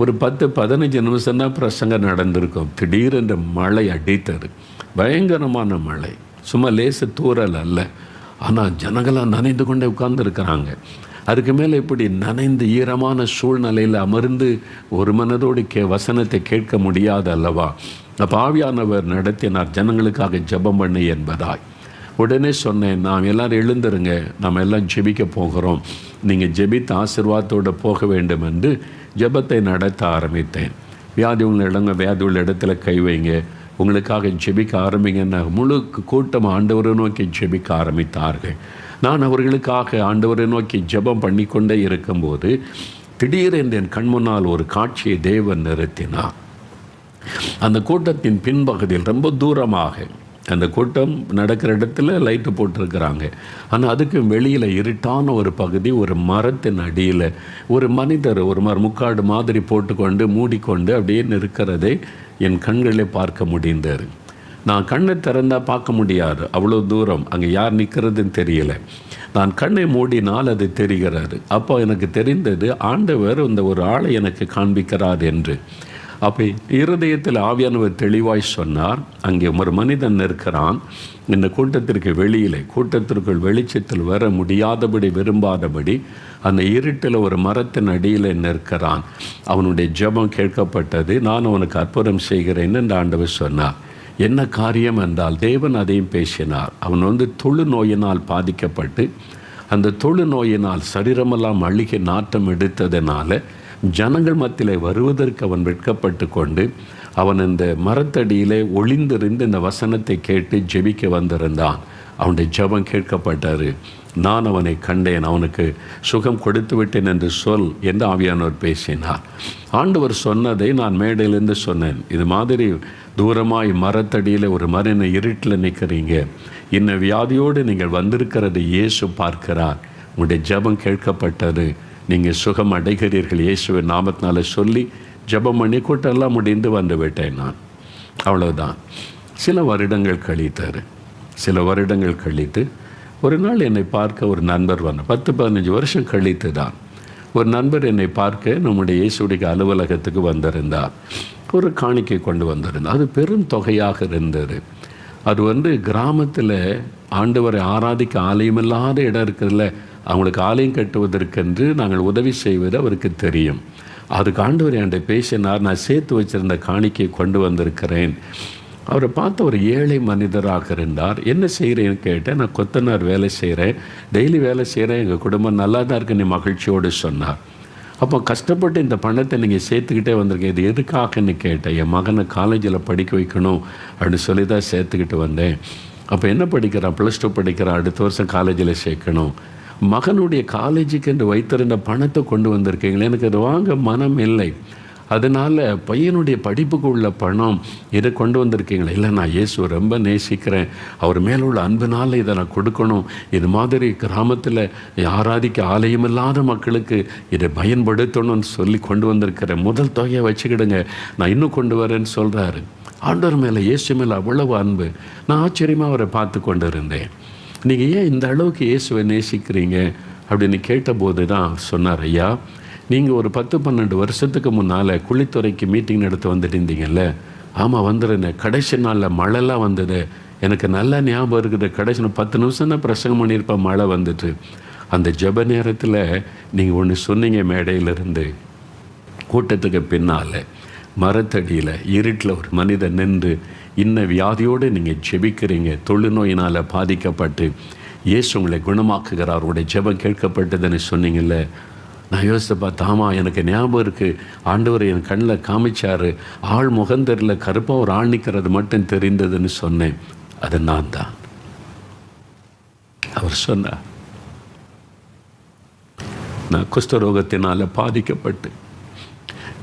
ஒரு 10-15 நிமிஷம் தான் பிரசங்கம் நடந்திருக்கும். திடீரென்று மழை அடித்தது. பயங்கரமான மழை, சும்மா லேசு தூறல் அல்ல. ஆனால் ஜனங்களாம் நனைந்து கொண்டே உட்கார்ந்துருக்கிறாங்க. அதுக்கு மேலே இப்படி நனைந்து ஈரமான சூழ்நிலையில் அமர்ந்து ஒரு மனதோடு வசனத்தை கேட்க முடியாது அல்லவா? அப்போ ஆவியானவர் நடத்தினார், ஜனங்களுக்காக ஜெபம் பண்ணு என்பதாய். உடனே சொன்னேன், நாம் எல்லோரும் எழுந்துருங்க, நாம் எல்லாம் ஜெபிக்க போகிறோம், நீங்கள் ஜெபித்து ஆசீர்வாதத்தோடு போக வேண்டும் என்று ஜெபத்தை நடத்த ஆரம்பித்தேன். வியாதி உள்ள இடத்துல கை வைங்க, உங்களுக்காக ஜெபிக்க ஆரம்பிங்கன்னா முழு கூட்டம் ஆண்டவரை நோக்கி ஜெபிக்க ஆரம்பித்தார்கள். நான் அவர்களுக்காக ஆண்டவரை நோக்கி ஜெபம் பண்ணிக்கொண்டே இருக்கும்போது திடீரென்று என் கண் முன்னால் ஒரு காட்சியை தேவன் நிறுத்தினார். அந்த கூட்டத்தின் பின்பகுதியில் ரொம்ப தூரமாக, அந்த கூட்டம் நடக்கிற இடத்துல லைட்டு போட்டிருக்கிறாங்க, ஆனால் அதுக்கு வெளியில் இருட்டான ஒரு பகுதி, ஒரு மரத்தின் அடியில் ஒரு மனிதர் ஒரு முக்காடு மாதிரி போட்டுக்கொண்டு மூடிக்கொண்டு அப்படியே இருக்கிறதை என் கண்களை பார்க்க முடிந்தார். நான் கண்ணை திறந்தால் பார்க்க முடியாது, அவ்வளோ தூரம் அங்கே யார் நிற்கிறதுன்னு தெரியல. நான் கண்ணை மூடினால் அது தெரிகிறது. அப்போ எனக்கு தெரிந்தது, ஆண்டவர் இந்த ஒரு ஆளை எனக்கு காண்பிக்கிறார் என்று. அப்போ இருதயத்தில் ஆவியானவர் தெளிவாய் சொன்னார், அங்கே ஒரு மனிதன் இருக்கிறான், இந்த கூட்டத்திற்கு வெளியிலே, கூட்டத்திற்குள் வெளிச்சத்தில் வர முடியாதபடி விரும்பாதபடி அந்த இருட்டில் ஒரு மரத்தின் அடியில் நிற்கிறான். அவனுடைய ஜெபம் கேட்கப்பட்டது. நான் அவனுக்கு அற்புதம் செய்கிறேன் என்று ஆண்டவர் சொன்னார். என்ன காரியம் என்றால் தேவன் அதையும் பேசினார். அவன் தொழு நோயினால் பாதிக்கப்பட்டு அந்த தொழு நோயினால் சரீரமெல்லாம் அழுகி நாட்டம் எடுத்ததுனால ஜனங்கள் மத்தியிலே வருவதற்கு அவன் வெட்கப்பட்டு கொண்டு அவன் இந்த மரத்தடியிலே ஒளிந்திருந்து இந்த வசனத்தை கேட்டு ஜெபிக்க வந்திருந்தான். அவனுடைய ஜெபம் கேட்கப்பட்டார். நான் அவனை கண்டேன், அவனுக்கு சுகம் கொடுத்து விட்டேன் என்று சொல் என்று ஆவியானவர் பேசினார். ஆண்டவர் சொன்னதை நான் மேடையிலிருந்து சொன்னேன். இது மாதிரி தூரமாய் மரத்தடியில் ஒரு மரண இருட்டில் நிற்கிறீங்க, இன்ன வியாதியோடு நீங்கள் வந்திருக்கிறது இயேசு பார்க்கிறார், உங்களுடைய ஜெபம் கேட்கப்பட்டது, நீங்கள் சுகம் அடைகிறீர்கள் இயேசுவின் நாமத்தினால சொல்லி ஜெபம் பண்ணி கூட்டெல்லாம் முடிந்து வந்து விட்டேன் நான். அவ்வளோதான். சில வருடங்கள் கழித்து ஒரு நாள் என்னை பார்க்க ஒரு நண்பர் வந்தார். 10-15 வருஷம் கழித்து தான் ஒரு நண்பர் என்னை பார்க்க நம்முடைய இயேசுடைய அலுவலகத்துக்கு வந்திருந்தார். ஒரு காணிக்கை கொண்டு வந்திருந்தார். அது பெரும் தொகையாக இருந்தது. அது கிராமத்தில் ஆண்டவரை ஆராதிக்க ஆலயமில்லாத இடம் இருக்குதுல்ல, அவங்களுக்கு ஆலயம் கட்டுவதற்கென்று நாங்கள் உதவி செய்வது அவருக்கு தெரியும். அதுக்கு ஆண்டவர் என்கிட்ட பேசினார். நான் சேர்த்து வச்சுருந்த காணிக்கையை கொண்டு வந்திருக்கிறேன். அவரை பார்த்த ஒரு ஏழை மனிதராக இருந்தார். என்ன செய்கிறேன்னு கேட்டேன். நான் கொத்தனார் வேலை செய்கிறேன், டெய்லி வேலை செய்கிறேன், எங்கள் குடும்பம் நல்லா தான் இருக்கு, நீ மகிழ்ச்சியோடு சொன்னார். அப்போ கஷ்டப்பட்டு இந்த பணத்தை நீங்கள் சேர்த்துக்கிட்டே வந்திருக்கேன், இது எதுக்காகன்னு கேட்டேன். என் மகனை காலேஜில் படிக்க வைக்கணும் அப்படின்னு சொல்லி தான் சேர்த்துக்கிட்டு வந்தேன். அப்போ என்ன படிக்கிறான்? +2 படிக்கிறான், அடுத்த வருஷம் காலேஜில் சேர்க்கணும். மகனுடைய காலேஜுக்கு என்று வைத்திருந்த பணத்தை கொண்டு வந்திருக்கீங்களே, எனக்கு அது வாங்க மனம் இல்லை, அதனால் பையனுடைய படிப்புக்கு உள்ள பணம் இதை கொண்டு வந்திருக்கீங்களா? இல்லை, நான் இயேசு ரொம்ப நேசிக்கிறேன், அவர் மேலே உள்ள அன்புனால இதை நான் கொடுக்கணும், இது மாதிரி கிராமத்தில் ஆராதிக்க ஆலயமில்லாத மக்களுக்கு இதை பயன்படுத்தணும்னு சொல்லி கொண்டு வந்திருக்கிறேன், முதல் தொகையை வச்சுக்கிடுங்க, நான் இன்னும் கொண்டு வரேன்னு சொல்கிறாரு. ஆண்டவர் மேலே இயேசு மேலே அவ்வளவு அன்பு. நான் ஆச்சரியமாக அவரை பார்த்து கொண்டு இருந்தேன். நீங்கள் ஏன் இந்த அளவுக்கு இயேசுவை நேசிக்கிறீங்க அப்படின்னு கேட்டபோது தான் சொன்னார், ஐயா நீங்கள் ஒரு 10-12 வருஷத்துக்கு முன்னால் குளித்துறைக்கு மீட்டிங் நடத்த வந்துட்டு இருந்தீங்கல்ல. ஆமாம் வந்துடுறேன். கடைசி நாளில் மழைலாம் வந்தது, எனக்கு நல்லா ஞாபகம் இருக்குது. கடைசி 10 நிமிஷம் தான் பிரசங்கம் பண்ணியிருப்பேன், மழை வந்துட்டு. அந்த ஜெப நேரத்தில் நீங்கள் ஒன்று சொன்னீங்க, மேடையிலிருந்து கூட்டத்துக்கு பின்னால் மரத்தடியில் இருட்டில் ஒரு மனிதன் நின்று இன்ன வியாதியோடு நீங்கள் ஜெபிக்கிறீங்க, தொழுநோயினால் பாதிக்கப்பட்டு இயேசு உங்களை குணமாக்குகிறார், அவருடைய ஜெபம் கேட்கப்பட்டதுன்னு சொன்னீங்கல்ல. நான் யோசித்து பார்த்தாமா, எனக்கு ஞாபகம் இருக்குது, ஆண்டவர் என் கண்ணில் காமிச்சார், ஆள் முகந்தரில் கருப்பாக ஒரு ஆள் நிற்கிறது மட்டும் தெரிந்ததுன்னு சொன்னேன். அது நான் தான். அவர் சொன்னார், நான் குஷ்டரோகத்தினால் பாதிக்கப்பட்டு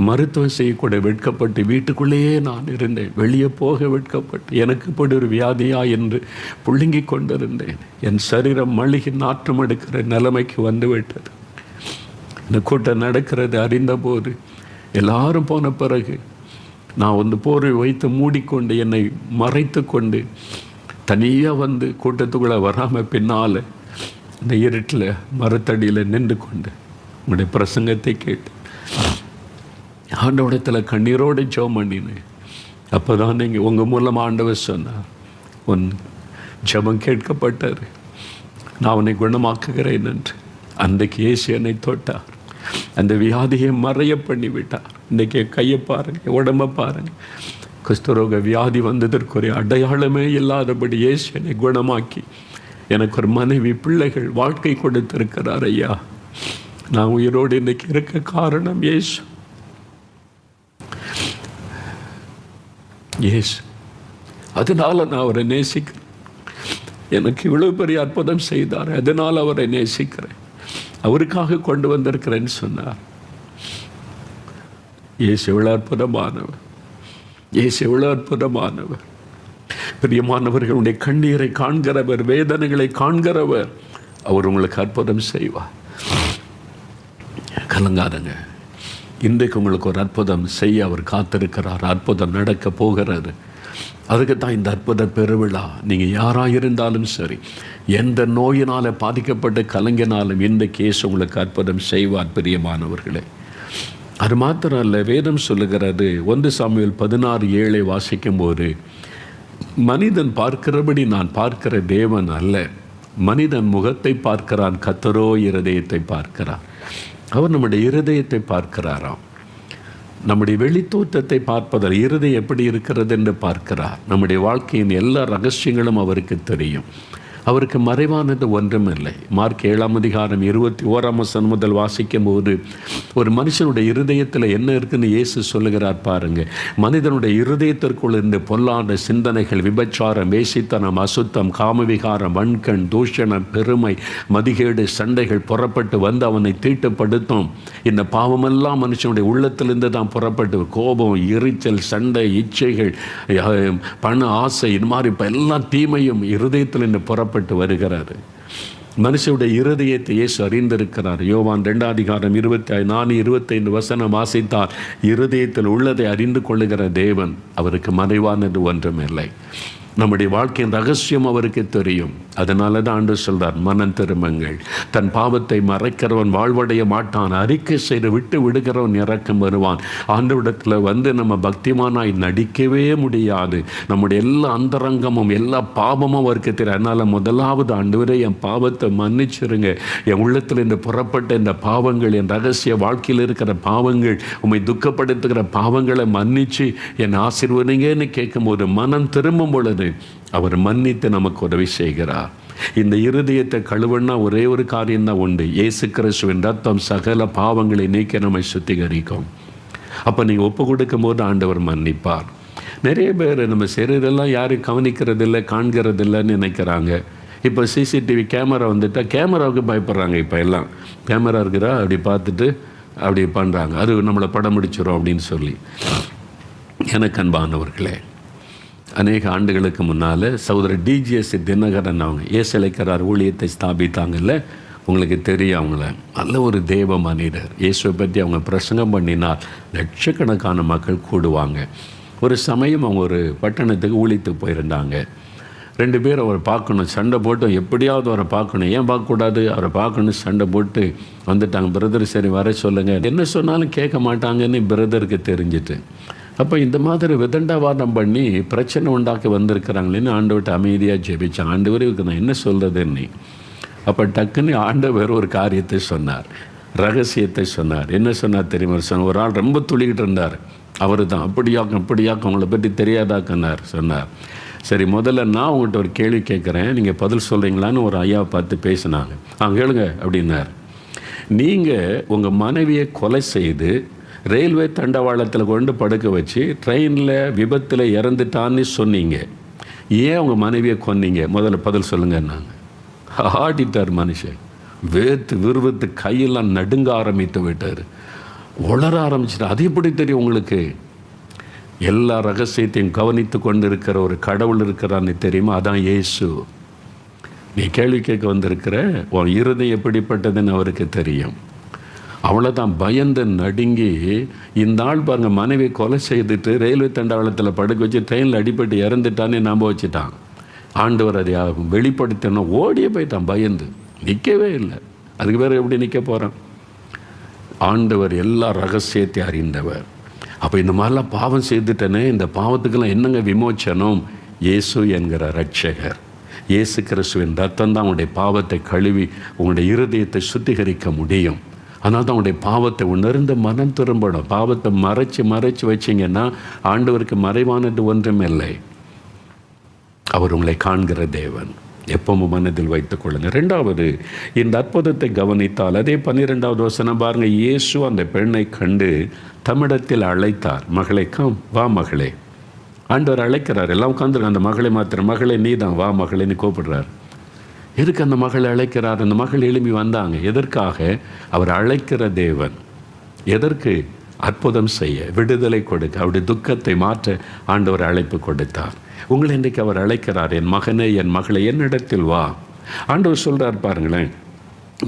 மருத்துவம் செய்யக்கூட வெட்கப்பட்டு வீட்டுக்குள்ளேயே நான் இருந்தேன், வெளியே போக வெட்கப்பட்டு எனக்கு இப்படி ஒரு வியாதியா என்று புழுங்கி கொண்டிருந்தேன். என் சரீரம் மழுகி நாற்றம் எடுக்கிற நிலைமைக்கு வந்து விட்டது. இந்த கூட்டம் நடக்கிறது அறிந்தபோது, எல்லாரும் போன பிறகு நான் வந்து போரை வைத்து மூடிக்கொண்டு என்னை மறைத்து கொண்டு தனியாக வந்து கூட்டத்துக்குள்ளே வராமல் பின்னால் இந்த இருட்டில் மரத்தடியில் நின்று கொண்டு உங்களுடைய பிரசங்கத்தை கேட்டு ஆண்டவரிடத்தில் கண்ணீரோடு ஜெபம் பண்ணினேன். அப்போ தான் நீங்கள் உங்கள் மூலமாக ஆண்டவர் சொன்னார், உன் ஜெபம் கேட்கப்பட்டார், நான் உன்னை குணமாக்குகிறேன் என்று. அன்றைக்கு இயேசு என்னை தொட்டார், அந்த வியாதியை மறைய பண்ணி விட்டார். இன்றைக்கி கையை பாருங்கள், உடம்பை பாருங்கள். குஷ்டரோக வியாதி வந்ததற்கு ஒரு அடையாளமே இல்லாதபடி இயேசு என்னை குணமாக்கி எனக்கு ஒரு மனைவி, பிள்ளைகள், வாழ்க்கை கொடுத்திருக்கிறார். ஐயா, நான் உயிரோடு இன்றைக்கி இருக்க காரணம் இயேசு. இயேசு, அதனால் நான் அவரை நேசிக்கிறேன். எனக்கு இவ்வளோ பெரிய அற்புதம் செய்தார், அதனால் அவரை நேசிக்கிறேன், அவருக்காக கொண்டு வந்திருக்கிறேன்னு சொன்னார். இயேசு எவ்வளோ அற்புதமானவர், இயேசு எவ்வளோ அற்புதமானவர். பிரியமானவர்களுடைய கண்ணீரை காண்கிறவர், வேதனைகளை காண்கிறவர். அவர் உங்களுக்கு அற்புதம் செய்வார். கலங்காதங்க, இன்றைக்கு உங்களுக்கு ஒரு அற்புதம் செய்ய அவர் காத்திருக்கிறார். அற்புதம் நடக்க போகிறது. அதுக்கு தான் இந்த அற்புத பெருவிழா. நீங்கள் யாராக இருந்தாலும் சரி, எந்த நோயினால் பாதிக்கப்பட்டு கலங்கினாலும் இன்றைக்கு இயேசு உங்களுக்கு அற்புதம் செய்வார். பிரியமானவர்களே, அது மாத்திரம் அல்ல, வேதம் சொல்லுகிறது 1 சாமுவேல் 16:7 வாசிக்கும்போது, மனிதன் பார்க்கிறபடி நான் பார்க்கிற தேவன் அல்ல, மனிதன் முகத்தை பார்க்கிறான், கர்த்தரோ இருதயத்தை பார்க்கிறார். அவர் நம்முடைய இருதயத்தை பார்க்கிறாராம். நம்முடைய வெளித்தோற்றத்தை பார்ப்பதால் இருதயம் எப்படி இருக்கிறது என்று பார்க்கிறார். நம்முடைய வாழ்க்கையின் எல்லா ரகசியங்களும் அவருக்கு தெரியும். அவருக்கு மறைவானது ஒன்றுமில்லை. மார்க் 7:21 முதல் வாசிக்கும் போது, ஒரு மனுஷனுடைய இருதயத்தில் என்ன இருக்குன்னு இயேசு சொல்லுகிறார் பாருங்க. மனிதனுடைய இருதயத்திற்குள் இருந்து பொல்லாத சிந்தனைகள், விபச்சாரம், வேசித்தனம், அசுத்தம், காமவிகாரம், வன்கண், தூஷணம், பெருமை, மதிகேடு, சண்டைகள் புறப்பட்டு வந்து அவனை தீட்டுப்படுத்தும். இந்த பாவமெல்லாம் மனுஷனுடைய உள்ளத்திலிருந்து தான் புறப்பட்டு, கோபம், எரிச்சல், சண்டை, இச்சைகள், பண ஆசை, இது மாதிரி இப்போ எல்லாம் தீமையும் இருதயத்தில் இருந்து புறப்பட்டு வருகிறாரு. மனுஷனுடைய இருதயத்தை இயேசு அறிந்திருக்கிறார். யோவான் 2:24-25 வாசித்தார். இருதயத்தில் உள்ளதை அறிந்து கொள்ளுகிற தேவன், அவருக்கு மறைவானது ஒன்றுமில்லை. நம்முடைய வாழ்க்கையின் ரகசியம் அவருக்கு தெரியும். அதனால தான் ஆண்டு சொல்றார், மனம் திரும்புங்கள், தன் பாவத்தை மறைக்கிறவன் வாழ்வடைய மாட்டான், அறிக்கை செய்து விட்டு விடுகிறவன் இறக்கம் வருவான். ஆண்டவரிடத்தில் வந்து நம்ம பக்திமானாய் நடிக்கவே முடியாது. நம்முடைய எல்லா அந்தரங்கமும் எல்லா பாவமும் அவருக்கு தெரியும். அதனால் முதலாவது, ஆண்டவரே என் பாவத்தை மன்னிச்சிருங்க, என் உள்ளத்தில் இந்த புறப்பட்ட இந்த பாவங்கள், என் ரகசிய வாழ்க்கையில் இருக்கிற பாவங்கள், உம்மை துக்கப்படுத்துகிற பாவங்களை மன்னிச்சு என் ஆசீர்வதிங்கன்னு கேட்கும்போது, மனம் திரும்பும் பொழுது அவர் மன்னித்து நமக்கு உதவி செய்கிறார். இந்த இருதயத்தை கழுவனா ஒரே ஒரு காரியம்தான் உண்டு, இயேசு கிறிஸ்துவின் ரத்தம் சகல பாவங்களை நீக்கி நம்மை சுத்திகரிக்கும். அப்போ நீங்கள் ஒப்பு கொடுக்கும் போது ஆண்டவர் மன்னிப்பார். நிறைய பேர் நம்ம செய்கிறதெல்லாம் யாரும் கவனிக்கிறதில்லை, காண்கிறதில்லைன்னு நினைக்கிறாங்க. இப்போ சிசிடிவி கேமரா வந்துட்டால் கேமராவுக்கு பயப்படுறாங்க. இப்போ எல்லாம் கேமரா இருக்கிறா அப்படி பார்த்துட்டு அப்படி பண்ணுறாங்க, அது நம்மளை படம் முடிச்சிடும் அப்படின்னு சொல்லி. எனக்கு அன்பானவர்களே, அநேக ஆண்டுகளுக்கு முன்னால் சகோதரர் டிஜிஎஸ் தினகரன் அவங்க ஏசலைக்கிறார் ஊழியத்தை ஸ்தாபித்தாங்கல்ல, உங்களுக்கு தெரியும். அவங்கள நல்ல ஒரு தேவ மனிதர். இயேசுவை பற்றி அவங்க பிரசங்கம் பண்ணினால் லட்சக்கணக்கான மக்கள் கூடுவாங்க. ஒரு சமயம் அவங்க ஒரு பட்டணத்துக்கு ஊழியத்துக்கு போயிருந்தாங்க. 2 பேர் அவரை பார்க்கணும், சண்டை போட்டு எப்படியாவது அவரை பார்க்கணும். ஏன் பார்க்கக்கூடாது? அவரை பார்க்கணும், சண்டை போட்டு வந்துட்டாங்க. பிரதர் சரி வர சொல்லுங்கள், என்ன சொன்னாலும் கேட்க மாட்டாங்கன்னு பிரதருக்கு தெரிஞ்சிட்டு, அப்போ இந்த மாதிரி விதண்டாவாதம் பண்ணி பிரச்சனை உண்டாக்கி வந்திருக்கிறாங்களேன்னு ஆண்டவர்கிட்ட அமைதியாக ஜெபிச்சான். ஆண்டவர் இவருக்கு நான் என்ன சொல்கிறதுன்னு. அப்போ டக்குன்னு ஆண்டவர் ஒரு காரியத்தை சொன்னார், ரகசியத்தை சொன்னார். என்ன சொன்னார் தெரியுமா? சொன்னார், ஒரு ஆள் ரொம்ப துளிக்கிட்டு இருந்தார், அவர் தான் அப்படியாக்கும் அவங்கள பற்றி தெரியாதாக்குனார் சொன்னார். சரி, முதல்ல நான் உங்கள்கிட்ட ஒரு கேள்வி கேட்குறேன், நீங்கள் பதில் சொல்கிறீங்களான்னு ஒரு ஐயாவை பார்த்து பேசினாங்க. கேளுங்க அப்படின்னார். நீங்கள் உங்கள் மனைவியை கொலை செய்து ரயில்வே தண்டவாளத்தில் கொண்டு படுக்க வச்சு ட்ரெயினில் விபத்தில் இறந்துட்டான்னு சொன்னீங்க, ஏன் உங்கள் மனைவியை கொன்னீங்க? முதல்ல பதில் சொல்லுங்கன்னாங்க. ஆடிட்டார் மனுஷன், வேர்த்து விறுவிறுத்து கையெல்லாம் நடுங்க ஆரம்பித்து விட்டார், உளர ஆரம்பிச்சிட்டார். அது எப்படி தெரியும் உங்களுக்கு? எல்லா ரகசியத்தையும் கவனித்து கொண்டு இருக்கிற ஒரு கடவுள் இருக்கிறான்னு தெரியுமா? அதான் இயேசு. நீ கேள்வி கேட்க வந்திருக்கிற, உன் இருதயம் எப்படிப்பட்டதுன்னு அவருக்கு தெரியும். அவ்வளோதான். பயந்து நடுங்கி இந்த ஆள் பாருங்க, மனைவி கொலை செய்துட்டு ரயில்வே தண்டவாளத்தில் படுக்க வச்சு ட்ரெயினில் அடிபட்டு இறந்துட்டான்னு நம்ப வச்சுட்டான். ஆண்டவர் அதை வெளிப்படுத்தணும், ஓடியே போயிட்டான் பயந்து, நிற்கவே இல்லை. அதுக்கு வேறு எப்படி நிற்க போகிறான்? ஆண்டவர் எல்லா ரகசியத்தையும் அறிந்தவர். அப்போ இந்த மாதிரிலாம் பாவம் செய்துட்டனே, இந்த பாவத்துக்கெல்லாம் என்னங்க விமோச்சனம்? இயேசு என்கிற இரட்சகர், இயேசு கிறிஸ்துவின் ரத்தம் தான் உங்களுடைய பாவத்தை கழுவி உங்களுடைய இருதயத்தை சுத்திகரிக்க முடியும். அதனால் தான் உங்களுடைய பாவத்தை உணர்ந்து மனம் திரும்பணும். பாவத்தை மறைச்சி வச்சிங்கன்னா ஆண்டவருக்கு மறைவானது ஒன்றும் இல்லை. அவர் உங்களை காண்கிற தேவன். எப்பவும் மனதில் வைத்துக் கொள்ளுங்க. 2வது, இந்த அற்புதத்தை கவனித்தால் அதே 12வது வசனம் பாருங்க. இயேசு அந்த பெண்ணை கண்டு தமிழத்தில் அழைத்தார். மகளே கம், வா மகளே. ஆண்டவர் அழைக்கிறார். எல்லாம் உட்காந்துருக்க. அந்த மகளை மாத்திரம், மகளே நீ தான் வா மகளேன்னு கூப்பிடுறார். எதுக்கு அந்த மகளை அழைக்கிறார்? அந்த மகள் எழுப்பி வந்தாங்க. எதற்காக? அவர் அழைக்கிற தேவன். எதற்கு? அற்புதம் செய்ய, விடுதலை கொடுக்க, அவருடைய துக்கத்தை மாற்ற ஆண்டவர் அழைப்பு கொடுத்தார். உங்களை இன்றைக்கு அவர் அழைக்கிறார். என் மகனே, என் மகளை, என்னிடத்தில் வா. ஆண்டவர் சொல்கிறார் பாருங்களேன்,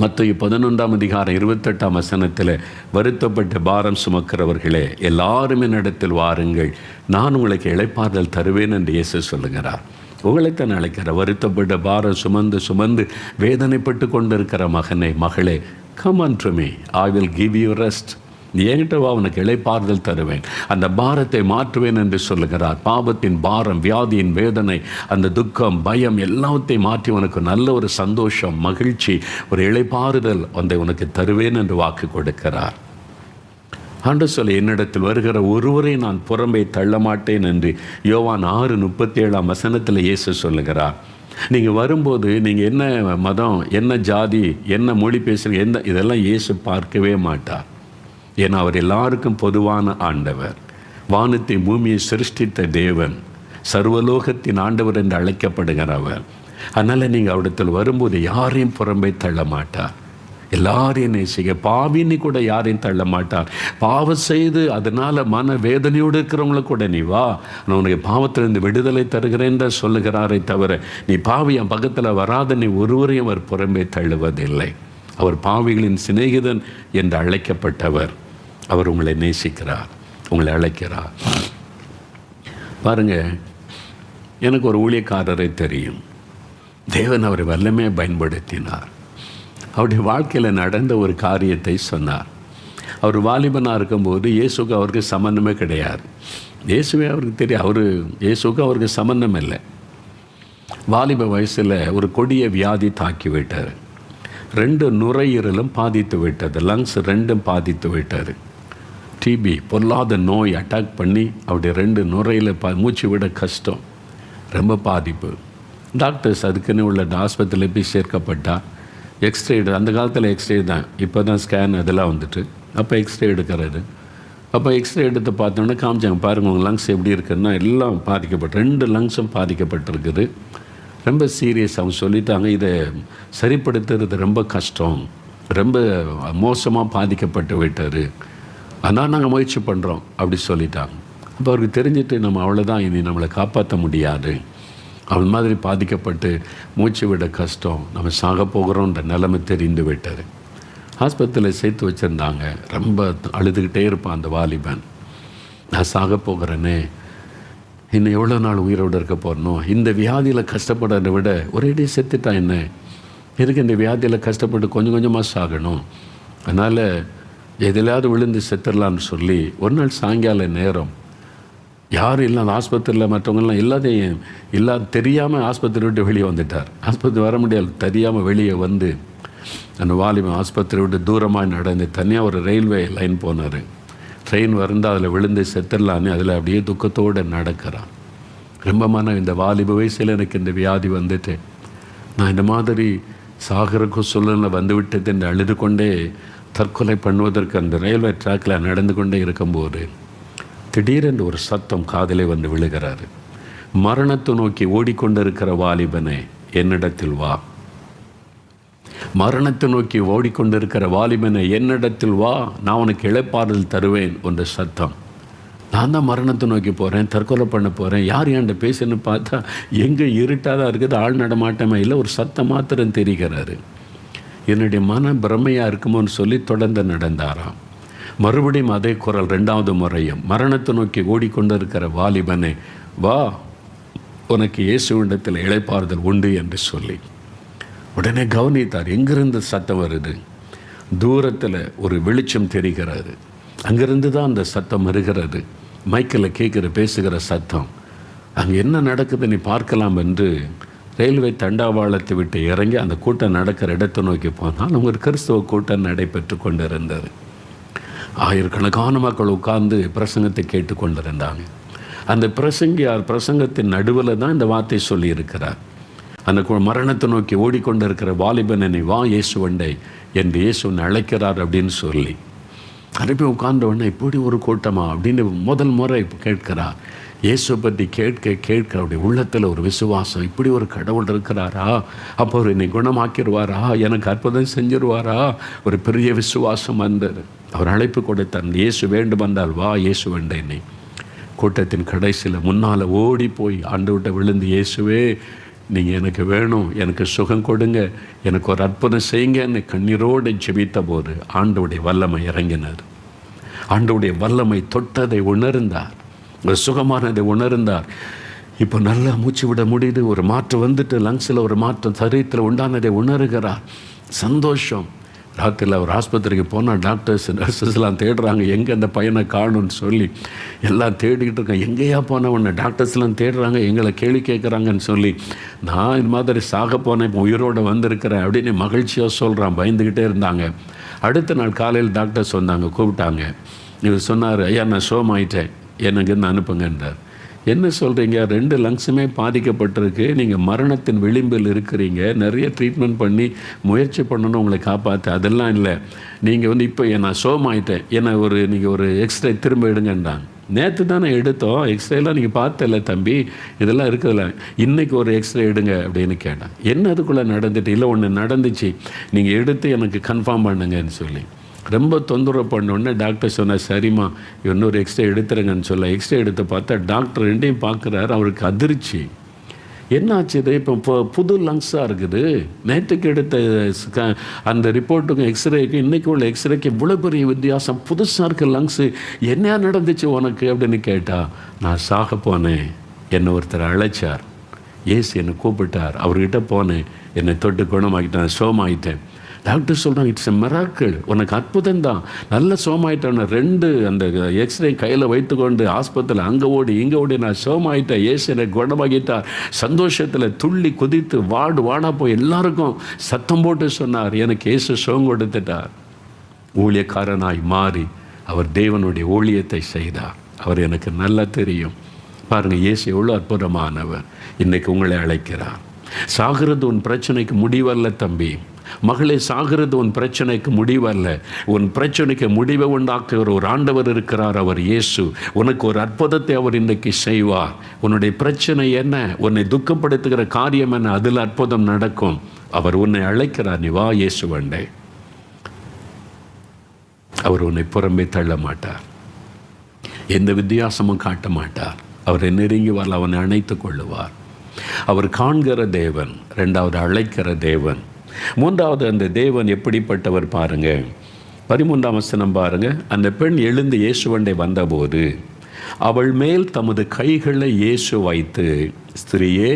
மத்தேயு 11:28 வருத்தப்பட்டு பாரம் சுமக்கிறவர்களே எல்லாரும் என்னிடத்தில் வாருங்கள், நான் உங்களுக்கு இளைப்பாறுதல் தருவேன் என்று இயேசு சொல்லுகிறார். உங்களைத்தான் அழைக்கிற. வருத்தப்பட்ட பாரம் சுமந்து வேதனைப்பட்டு கொண்டிருக்கிற மகனே, மகளே, come unto me, I will give you rest. நீ என்கிட்ட வா, உனக்கு இளைப்பாறுதல் தருவேன், அந்த பாரத்தை மாற்றுவேன் என்று சொல்லுகிறார். பாவத்தின் பாரம், வியாதியின் வேதனை, அந்த துக்கம், பயம் எல்லாத்தையும் மாற்றி உனக்கு நல்ல ஒரு சந்தோஷம், மகிழ்ச்சி, ஒரு இளைப்பாறுதல் வந்து உனக்கு தருவேன் என்று வாக்கு கொடுக்கிறார். ஆண்டு சொல்ல, என்னிடத்தில் வருகிற ஒருவரை நான் புறம்பே தள்ள மாட்டேன் என்று யோவான் 6:37 இயேசு சொல்லுகிறார். நீங்கள் வரும்போது நீங்கள் என்ன மதம், என்ன ஜாதி, என்ன மொழி பேசுகிறீங்க, இதெல்லாம் இயேசு பார்க்கவே மாட்டார். ஏன்னா அவர் எல்லாருக்கும் பொதுவான ஆண்டவர், வானத்தை பூமியை சிருஷ்டித்த தேவன், சர்வலோகத்தின் ஆண்டவர் என்று அழைக்கப்படுகிறவர். அதனால் நீங்கள் அவரிடத்தில் வரும்போது யாரையும் புறம்பே தள்ள மாட்டார், எல்லாரையும் நேசிக்க. பாவின்னு கூட யாரையும் தள்ள மாட்டார். பாவம் செய்து அதனால் மன வேதனையோடு இருக்கிறவங்கள கூட நீ வா, நான் உனக்கு பாவத்திலிருந்து விடுதலை தருகிறேன் என்று சொல்லுகிறாரே தவிர நீ பாவி என் பக்கத்தில் வராத நீ ஒருவரையும் அவர் புறம்பே தள்ளுவதில்லை. அவர் பாவிகளின் சிநேகிதன் என்று அழைக்கப்பட்டவர். அவர் உங்களை நேசிக்கிறார், உங்களை அழைக்கிறார். பாருங்கள், எனக்கு ஒரு ஊழியக்காரரை தெரியும். தேவன் அவரை வல்லமே பயன்படுத்தினார். அவருடைய வாழ்க்கையில் நடந்த ஒரு காரியத்தை சொன்னார். அவர் வாலிபனாக இருக்கும்போது இயேசுக்கு அவருக்கு சம்பந்தமே கிடையாது. இயேசுவே அவருக்கு தெரியும், இயேசுக்கு அவருக்கு சம்பந்தம் இல்லை. வாலிப வயசில் ஒரு கொடிய வியாதி தாக்கி விட்டார். 2 நுரையீரலும் பாதித்து விட்டது, லங்ஸ் 2 பாதித்து விட்டார். டிபி, பொல்லாத நோய் அட்டாக் பண்ணி அவருடைய 2 நுரையில் மூச்சு விட கஷ்டம், ரொம்ப பாதிப்பு. டாக்டர்ஸ் அதுக்குன்னு உள்ள ஆஸ்பத்திரியில் போய் சேர்க்கப்பட்டால் எக்ஸ்ரே அந்த காலத்தில் எக்ஸ்ரே தான், இப்போ தான் ஸ்கேன் அதெல்லாம் வந்துட்டு. அப்போ எக்ஸ்ரே எடுக்கிறது. அப்போ எக்ஸ்ரே எடுத்து பார்த்தோன்னே காமிச்சாங்க, பாருங்கள் உங்கள் லங்ஸ் எப்படி இருக்குன்னா எல்லாம் பாதிக்கப்பட்டு 2 லங்ஸும் பாதிக்கப்பட்டிருக்குது, ரொம்ப சீரியஸ். அவங்க சொல்லிட்டாங்க, இதை சரிப்படுத்துறது ரொம்ப கஷ்டம், ரொம்ப மோசமாக பாதிக்கப்பட்டு விட்டார், ஆனால் நாங்கள் முயற்சி பண்ணுறோம் அப்படி சொல்லிட்டாங்க. அப்போ அவருக்கு தெரிஞ்சுட்டு நம்ம அவ்வளோதான், இனி நம்மளை காப்பாற்ற முடியாது, அவன் மாதிரி பாதிக்கப்பட்டு மூச்சு விட கஷ்டம், நம்ம சாக போகிறோன்ற நிலைமை தெரிந்து விட்டார். ஆஸ்பத்திரியில் சேர்த்து வச்சுருந்தாங்க. ரொம்ப அழுதுகிட்டே இருப்பான் அந்த வாலிபன். நான் சாக போகிறேனே, இன்னும் எவ்வளோ நாள் உயிரோடு இருக்க போடணும், இந்த வியாதியில் கஷ்டப்படுறதை விட ஒரேடி செத்துட்டான் என்ன, எதுக்கு இந்த வியாதியில் கஷ்டப்பட்டு கொஞ்சம் கொஞ்சமாக சாகணும், அதனால் எதிலாவது விழுந்து செத்துடலான்னு சொல்லி ஒரு நாள் சாயங்கால நேரம் யாரும் இல்லாத ஆஸ்பத்திரியில் மற்றவங்கெல்லாம் இல்லாத தெரியாமல் ஆஸ்பத்திரி விட்டு வெளியே வந்துட்டார். ஆஸ்பத்திரி வர முடியாது, தெரியாமல் வெளியே வந்து அந்த வாலிபன் ஆஸ்பத்திரி விட்டு தூரமாக நடந்து தனியாக ஒரு ரயில்வே லைன் போனார். ட்ரெயின் வந்தால் அதில் விழுந்து செத்துடலான்னு அதில் அப்படியே துக்கத்தோடு நடக்கிறான். ரொம்ப இந்த வாலிப வயசில் எனக்கு இந்த வியாதி வந்துட்டு நான் இந்த மாதிரி சாகருக்கு சூழ்நிலை வந்துவிட்டது என்று அழுது கொண்டே தற்கொலை பண்ணுவதற்கு அந்த ரயில்வே ட்ராக்கில் நடந்து கொண்டே இருக்கும்போது திடீரென்று ஒரு சத்தம் காதிலே வந்து விழுகிறாரு. மரணத்தை நோக்கி ஓடிக்கொண்டிருக்கிற வாலிபனே என்னிடத்தில் வா, மரணத்தை நோக்கி ஓடிக்கொண்டிருக்கிற வாலிபனை என்னிடத்தில் வா, நான் உனக்கு இளைப்பாறுதல் தருவேன் என்ற சத்தம். நான் தான் மரணத்தை நோக்கி போகிறேன், தற்கொலை பண்ண போகிறேன், யார் என்கிட்ட பேசுன்னு பார்த்தா எங்கே இருட்டாக தான் இருக்குது, ஆள் நடமாட்டமே இல்லை, ஒரு சத்தம் மாத்திரம் தெரிகிறாரு. என்னுடைய மன பிரமையாக இருக்குமோன்னு சொல்லி தொடர்ந்து நடந்தாராம். மறுபடியும் அதே குரல் ரெண்டாவது முறையும், மரணத்தை நோக்கி ஓடிக்கொண்டிருக்கிற வாலிபனே வா, உனக்கு இயேசுவிடத்தில் இளைப்பாறுதல் உண்டு என்று சொல்லி உடனே கவனித்தார். எங்கிருந்து சத்தம் வருது? தூரத்தில் ஒரு வெளிச்சம் தெரிகிறது. அங்கிருந்து தான் அந்த சத்தம் வருகிறது. மைக்கில் பேசுகிற சத்தம். அங்கே என்ன நடக்குது நீ பார்க்கலாம் என்று ரயில்வே தண்டவாளத்தை விட்டு இறங்கி அந்த கூட்டம் நடக்கிற இடத்தை நோக்கி போனால் ஒரு கிறிஸ்தவ கூட்டம் நடைபெற்று கொண்டிருந்தது. ஆயிரக்கணக்கான மக்கள் உட்கார்ந்து பிரசங்கத்தை கேட்டு கொண்டிருந்தாங்க. அந்த பிரசங்கியார் பிரசங்கத்தின் நடுவில் தான் இந்த வார்த்தை சொல்லியிருக்கிறார். அந்த மரணத்தை நோக்கி ஓடிக்கொண்டிருக்கிற வாலிபனை வா இயேசுவண்டை என்று இயேசுவனை அழைக்கிறார் அப்படின்னு சொல்லி அனுப்பி உட்கார்ந்தவொடனே இப்படி ஒரு கூட்டமா அப்படின்னு முதல் முறை கேட்கிறார். இயேசுவை பற்றி கேட்க அப்படி உள்ளத்தில் ஒரு விசுவாசம், இப்படி ஒரு கடவுள் இருக்கிறாரா, அப்போ அவர் என்னை குணமாக்கிடுவாரா, எனக்கு அற்புதம் செஞ்சிருவாரா, ஒரு பெரிய விசுவாசம் வந்தது. அவர் அழைப்பு கொடுத்தார், இயேசு வேண்டும் வந்தால் வா இயேசு வேண்டேனே. கூட்டத்தின் கடைசியில் முன்னால் ஓடி போய் ஆண்டவர்கிட்ட விழுந்து, இயேசுவே நீங்கள் எனக்கு வேணும், எனக்கு சுகம் கொடுங்க, எனக்கு ஒரு அற்புதம் செய்யுங்க என்னை கண்ணீரோடு ஜெபித்த போது ஆண்டவருடைய வல்லமை இறங்கினார். ஆண்டவருடைய வல்லமை தொட்டதை உணர்ந்தார், ஒரு சுகமானதை உணர்ந்தார். இப்போ நல்லா மூச்சு விட முடியுது, ஒரு மாற்றம் வந்துட்டு லங்ஸில் ஒரு மாற்றம் சரீரத்தில் உண்டானதை உணர்கிறார். சந்தோஷம். ராத்திரியில் அவர் ஆஸ்பத்திரிக்கு போனால் டாக்டர்ஸ் நர்சஸ்லாம் தேடுறாங்க, எங்கே அந்த பையனை காணும்னு சொல்லி எல்லாம் தேடிக்கிட்டு இருக்காங்க. எங்கேயா போனவொன்னே டாக்டர்ஸ்லாம் தேடுறாங்க, எங்களை கேள்வி கேட்குறாங்கன்னு சொல்லி நான் இந்த மாதிரி சாக போனேன், இப்போ உயிரோடு வந்திருக்கிறேன் அப்படின்னு மகிழ்ச்சியாக சொல்கிறான். பயந்துக்கிட்டே இருந்தாங்க. அடுத்த நாள் காலையில் டாக்டர்ஸ் வந்தாங்க, கூப்பிட்டாங்க. இவர் சொன்னார், ஐயா நான் சோமாயிட்டேன், எனக்கு இருந்து அனுப்புங்கன்றார். என்ன சொல்கிறீங்க, 2 லங்ஸுமே பாதிக்கப்பட்டிருக்கு, நீங்கள் மரணத்தின் விளிம்பில் இருக்கிறீங்க, நிறைய ட்ரீட்மெண்ட் பண்ணி முயற்சி பண்ணணும் உங்களை காப்பாற்ற, அதெல்லாம் இல்லை, நீங்கள் இப்போ நான் சோமாயிட்டேன், நீங்கள் ஒரு எக்ஸ்ரே திரும்ப எடுங்கன்றாங்க. நேற்று தானே எடுத்தோம், எக்ஸ்ரேலாம் நீங்கள் பார்த்தல தம்பி, இதெல்லாம் இருக்குதுல்ல, இன்றைக்கி ஒரு எக்ஸ்ரே எடுங்க அப்படின்னு கேட்டேன். என்ன அதுக்குள்ளே நடந்துட்டு? இல்லை ஒன்று நடந்துச்சு, நீங்கள் எடுத்து எனக்கு கன்ஃபார்ம் பண்ணுங்கன்னு சொல்லி ரொம்ப தொந்தரவு பண்ணோடனே டாக்டர் சொன்னார், சரிம்மா இன்னொரு எக்ஸ்ரே எடுத்துருங்கன்னு சொல்ல எக்ஸ்ரே எடுத்து பார்த்தா டாக்டர் ரெண்டையும் பார்க்குறாரு. அவருக்கு அதிர்ச்சி. என்னாச்சு இது, இப்போ புது லங்ஸாக இருக்குது, நேற்றுக்கு எடுத்த அந்த ரிப்போர்ட்டுக்கும் எக்ஸ்ரேக்கும் இன்றைக்கி உள்ள எக்ஸ்ரேக்கு இவ்வளோ பெரிய வித்தியாசம், புதுசாக இருக்க லங்ஸு, என்ன நடந்துச்சு உனக்கு அப்படின்னு கேட்டால், நான் சாக போனேன், என்னை ஒருத்தர் அழைச்சார், ஏசு என்னை கூப்பிட்டார், அவர்கிட்ட போனேன், என்னை தொட்டு குணமாக்கிட்டேன், சோமாயிட்டேன். டாக்டர் சொல்கிறாங்க, இட்ஸ் எ மிராக்கிள், உனக்கு அற்புதம் தான், நல்ல சோமாயிட்டேன். 2 அந்த எக்ஸ்ரே கையில் வைத்துக்கொண்டு ஆஸ்பத்திரியில் அங்கே ஓடி இங்கே ஓடி நான் சோமாயிட்டேன், ஏசு என்னை குணமாக்கிட்டார். சந்தோஷத்தில் துள்ளி குதித்து வாடா போய் எல்லாருக்கும் சத்தம் போட்டு சொன்னார், எனக்கு ஏசு சுகம் கொடுத்துட்டார். ஊழியக்காரனாய் மாறி அவர் தேவனுடைய ஊழியத்தை செய்தார். அவர் எனக்கு நல்லா தெரியும். பாருங்கள், இயேசு எவ்வளோ அற்புதமானவர். இன்றைக்கு உங்களை அழைக்கிறார். சாகிறது உன் பிரச்சனைக்கு முடிவல்ல தம்பி, மகளே, சாகிறது உன் பிரச்சனைக்கு முடிவல்ல. உன் பிரச்சனைக்கு முடிவை உண்டாக்குகிற ஒரு ஆண்டவர் இருக்கிறார், அவர் இயேசு. உனக்கு ஒரு அற்புதத்தை அவர் இன்றைக்கு செய்வார். உன்னுடைய பிரச்சனை என்ன, உன்னை துக்கப்படுத்துகிற காரியம் என்ன, அதில் அற்புதம் நடக்கும். அவர் உன்னை அழைக்கிறார், நீ வா இயேசு வண்டே. அவர் உன்னை புறம்பே தள்ள மாட்டார், எந்த வித்தியாசமும் காட்ட மாட்டார். அவரை நெருங்கி வரல, அவனை அணைத்து கொள்ளுவார். அவர் காண்கிற தேவன், 2வது அழைக்கிற தேவன், 3வது அந்த தேவன் எப்படிப்பட்டவர் பாருங்க. 13ஆம் வசனம் பாருங்க. அந்த பெண் எழுந்து இயேசுவண்டை வந்தபோது அவள் மேல் தமது கைகளை இயேசு வைத்து, ஸ்திரியே,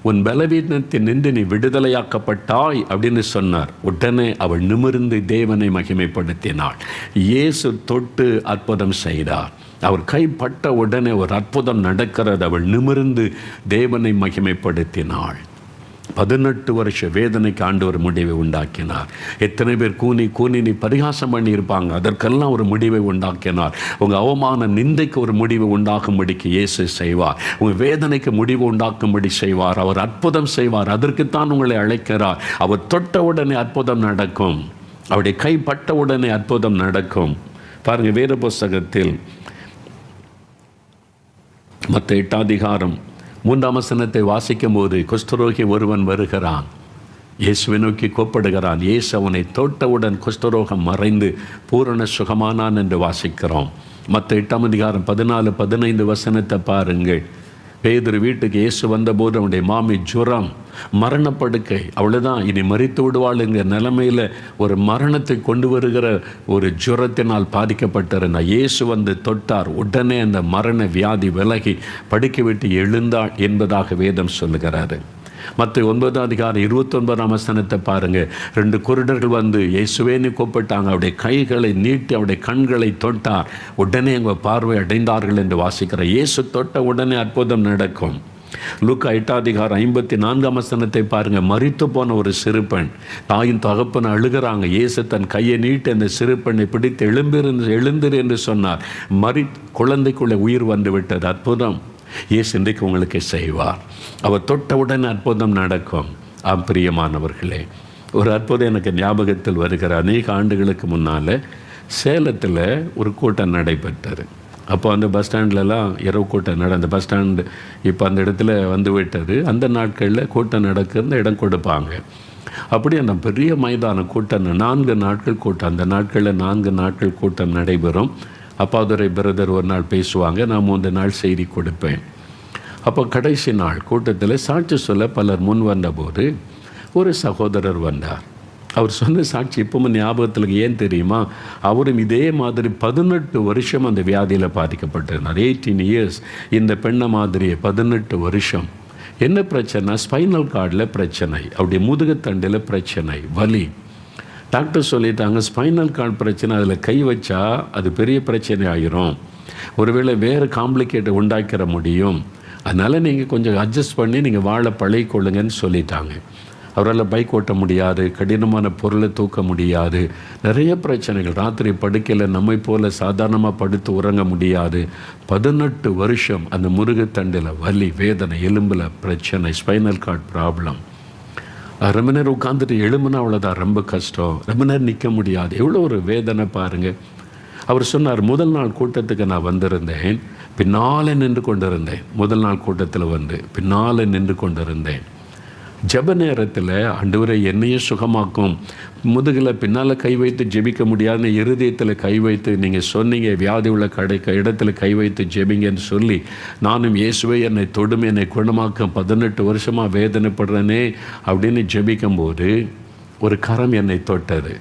உன் பலவீனத்தில் நின்று நீ விடுதலையாக்கப்பட்டாய் அப்படின்னு சொன்னார். உடனே அவள் நிமிர்ந்து தேவனை மகிமைப்படுத்தினாள். இயேசு தொட்டு அற்புதம் செய்தார். அவர் கைப்பட்ட உடனே ஒரு அற்புதம் நடக்கிறது. அவள் நிமிர்ந்து தேவனை மகிமைப்படுத்தினாள். 18 வருஷ வேதனைக்கு ஆண்டவர் முடிவை உண்டாக்கினார். எத்தனை பேர் கூனி நீ பரிகாசம் பண்ணியிருப்பாங்க, அதற்கெல்லாம் ஒரு முடிவை உண்டாக்கினார். உங்கள் அவமான நிந்தைக்கு ஒரு முடிவு உண்டாக்கும்படிக்கு இயேசு செய்வார். உங்கள் வேதனைக்கு முடிவு உண்டாக்கும்படி செய்வார். அவர் அற்புதம் செய்வார். அதற்குத்தான் உங்களை அழைக்கிறார். அவர் தொட்ட உடனே அற்புதம் நடக்கும். அவருடைய கைப்பட்ட உடனே அற்புதம் நடக்கும். பாருங்கள், வேத புஸ்தகத்தில் மத்த 8 அதிகாரம் 3ஆம் வசனத்தை வாசிக்கும் போது, குஷ்டரோகி ஒருவன் வருகிறான், இயேசுவை நோக்கி கூப்பிடுகிறான். இயேசு அவனை தொட்டவுடன் குஷ்டரோகம் மறைந்து பூரண சுகமானான் என்று வாசிக்கிறோம். மத்த 8ஆம் அதிகாரம் 14-15 வசனத்தை பாருங்கள். பேதுரு வீட்டுக்கு இயேசு வந்தபோது அவனுடைய மாமி ஜுரம், மரணப்படுக்கை, அவ்வளோதான், இனி மரித்து விடுவாளுங்கிற நிலைமையில் ஒரு மரணத்தை கொண்டு வருகிற ஒரு ஜுரத்தினால் பாதிக்கப்பட்டிருந்தார். இயேசு வந்து தொட்டார். உடனே அந்த மரண வியாதி விலகி படுக்கை விட்டு எழுந்தாள் என்பதாக வேதம் சொல்லுகிறாரு. மற்ற 9ஆம் அதிகாரம் 29ஆம் வசனத்தை பாருங்கள். 2 குருடர்கள் வந்து இயேசுவேன்னு கூப்பிட்டாங்க. அவருடைய கைகளை நீட்டி அவருடைய கண்களை தொட்டார். உடனே அவங்க பார்வை அடைந்தார்கள் என்று வாசிக்கிற. இயேசு தொட்ட உடனே அற்புதம் நடக்கும். லூக்கா 8ஆம் அதிகாரம் 54ஆம் வசனத்தை பாருங்கள். மரித்து போன ஒரு சிறுபெண், தாயின் தகப்பனை அழுகிறாங்க. இயேசு தன் கையை நீட்டி அந்த சிறுபெண்ணை பிடித்து எழுந்திரு என்று சொன்னார். குழந்தைக்குள்ளே உயிர் வந்து விட்டது. அற்புதம் இயேசு இன்றைக்கு உங்களுக்கு செய்வார். அவர் தொட்டவுடன் அற்புதம் நடக்கும். பிரியமானவர்களே, ஒரு அற்புதம் எனக்கு ஞாபகத்தில் வருகிற. அநேக ஆண்டுகளுக்கு முன்னால் சேலத்தில் ஒரு கூட்டம் நடைபெற்றது. அப்போ அந்த பஸ் ஸ்டாண்ட்லலாம் இரவு கூட்டம் அந்த பஸ் ஸ்டாண்டு இப்போ அந்த இடத்துல வந்து விட்டது. அந்த நாட்களில் கூட்டம் நடக்கிற இடம் கொடுப்பாங்க. அப்படி அந்த பெரிய மைதான கூட்டம் 4 நாட்கள் கூட்டம். அந்த நாட்களில் 4 நாட்கள் கூட்டம் நடைபெறும். அப்பாதுரை பிரதர் ஒரு நாள் பேசுவாங்க, நான் 3 நாள் செய்தி கொடுப்பேன். அப்போ கடைசி நாள் கூட்டத்தில் சாட்சி சொல்ல பலர் முன் வந்தபோது ஒரு சகோதரர் வந்தார். அவர் சொன்ன சாட்சி இப்பவும் ஞாபகத்தில் ஏன் தெரியுமா? அவரும் இதே மாதிரி 18 வருஷம் அந்த வியாதியில் பாதிக்கப்பட்டிருந்தார். 18 இயர்ஸ். இந்த பெண்ணை மாதிரியே 18 வருஷம். என்ன பிரச்சனை? ஸ்பைனல் கார்டில் பிரச்சனை, அவருடைய முதுகுத்தண்டில் பிரச்சனை, வலி. டாக்டர் சொல்லிட்டாங்க, ஸ்பைனல் கார்டு பிரச்சனை, அதில் கை வச்சா அது பெரிய பிரச்சனை ஆகிரும், ஒருவேளை வேறு காம்ப்ளிகேட்டை உண்டாக்கிற முடியும், அதனால் நீங்கள் கொஞ்சம் அட்ஜஸ்ட் பண்ணி நீங்கள் வாழ பழகிக்கொள்ளுங்கன்னு சொல்லிட்டாங்க. அவரால் பைக் ஓட்ட முடியாது, கடினமான பொருளை தூக்க முடியாது, நிறைய பிரச்சனைகள். ராத்திரி படுக்கையில் நம்மை போல் சாதாரணமாக படுத்து உறங்க முடியாது. 18 வருஷம் அந்த முருகத்தண்டில் வலி, வேதனை, எலும்பில் பிரச்சனை, ஸ்பைனல் கார்டு ப்ராப்ளம். ரொம்ப நேரம் உட்காந்துட்டு எழும்புனா அவ்வளோதான், ரொம்ப கஷ்டம். ரொம்ப நேரம் நிற்க முடியாது. எவ்வளோ ஒரு வேதனை பாருங்கள். அவர் சொன்னார், முதல் நாள் கூட்டத்துக்கு நான் வந்திருந்தேன், பின்னால் நின்று கொண்டிருந்தேன். முதல் நாள் கூட்டத்தில் வந்து பின்னால் நின்று கொண்டிருந்தேன். ஜெப நேரத்தில் ஆண்டவரே என்னையும் சுகமாக்கும், முதுகில் பின்னால் கை வைத்து ஜெபிக்க முடியாதுன்னு இருதயத்தில் கை வைத்து நீங்கள் சொன்னீங்க, வியாதி உள்ள இடத்துல கை வைத்து ஜெபிங்கன்னு சொல்லி நானும் இயேசுவே என்னை தொடும், என்னை குணமாக்கும், 18 வருஷமாக வேதனைப்படுறேனே அப்படின்னு ஜெபிக்கும்போது ஒரு கரம் என்னை தொட்டது.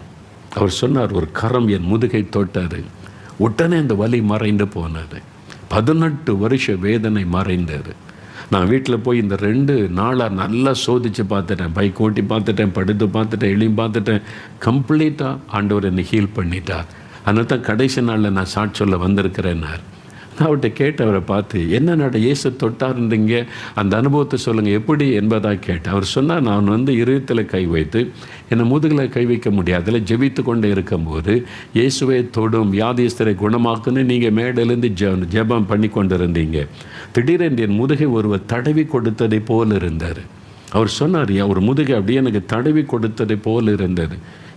அவர் சொன்னார், ஒரு கரம் என் முதுகை தொட்டது. உடனே அந்த வலி மறைந்து போனது. 18 வருஷ வேதனை மறைந்தது. நான் வீட்டில் போய் இந்த 2 நாளாக நல்லா சோதித்து பார்த்துட்டேன், பைக் ஓட்டி பார்த்துட்டேன், படுத்து பார்த்துட்டேன், எழுதி பார்த்துட்டேன். கம்ப்ளீட்டாக ஆண்டவர் என்னை ஹீல் பண்ணிட்டார். அதனால தான் கடைசி நாளில் நான் சாட்சி சொல்ல வந்திருக்கிறேன்னார். நான் அவர்கிட்ட கேட்டவரை பார்த்து, என்ன இயேசு தொட்டார்ன்றீங்க, அந்த அனுபவத்தை சொல்லுங்கள் எப்படி என்பதாக கேட்டேன். அவர் சொன்னால், நான் வந்து இருதயத்தில் கை வைத்து என்னை முதுகில் கை வைக்க முடியாது, அதில் ஜெபித்து கொண்டே இருக்கும்போது இயேசுவை தொடும், வியாதிஸ்தரை குணமாக்குன்னு நீங்கள் மேடையிலேருந்து ஜெபம் பண்ணி கொண்டு இருந்தீங்க. திடீரென்று என் முதுகை ஒருவர் தடவி கொடுத்ததை போல் இருந்தார். அவர் சொன்னார், ஒரு முதுகை அப்படியே எனக்கு தடவி கொடுத்ததை போல் இருந்தது.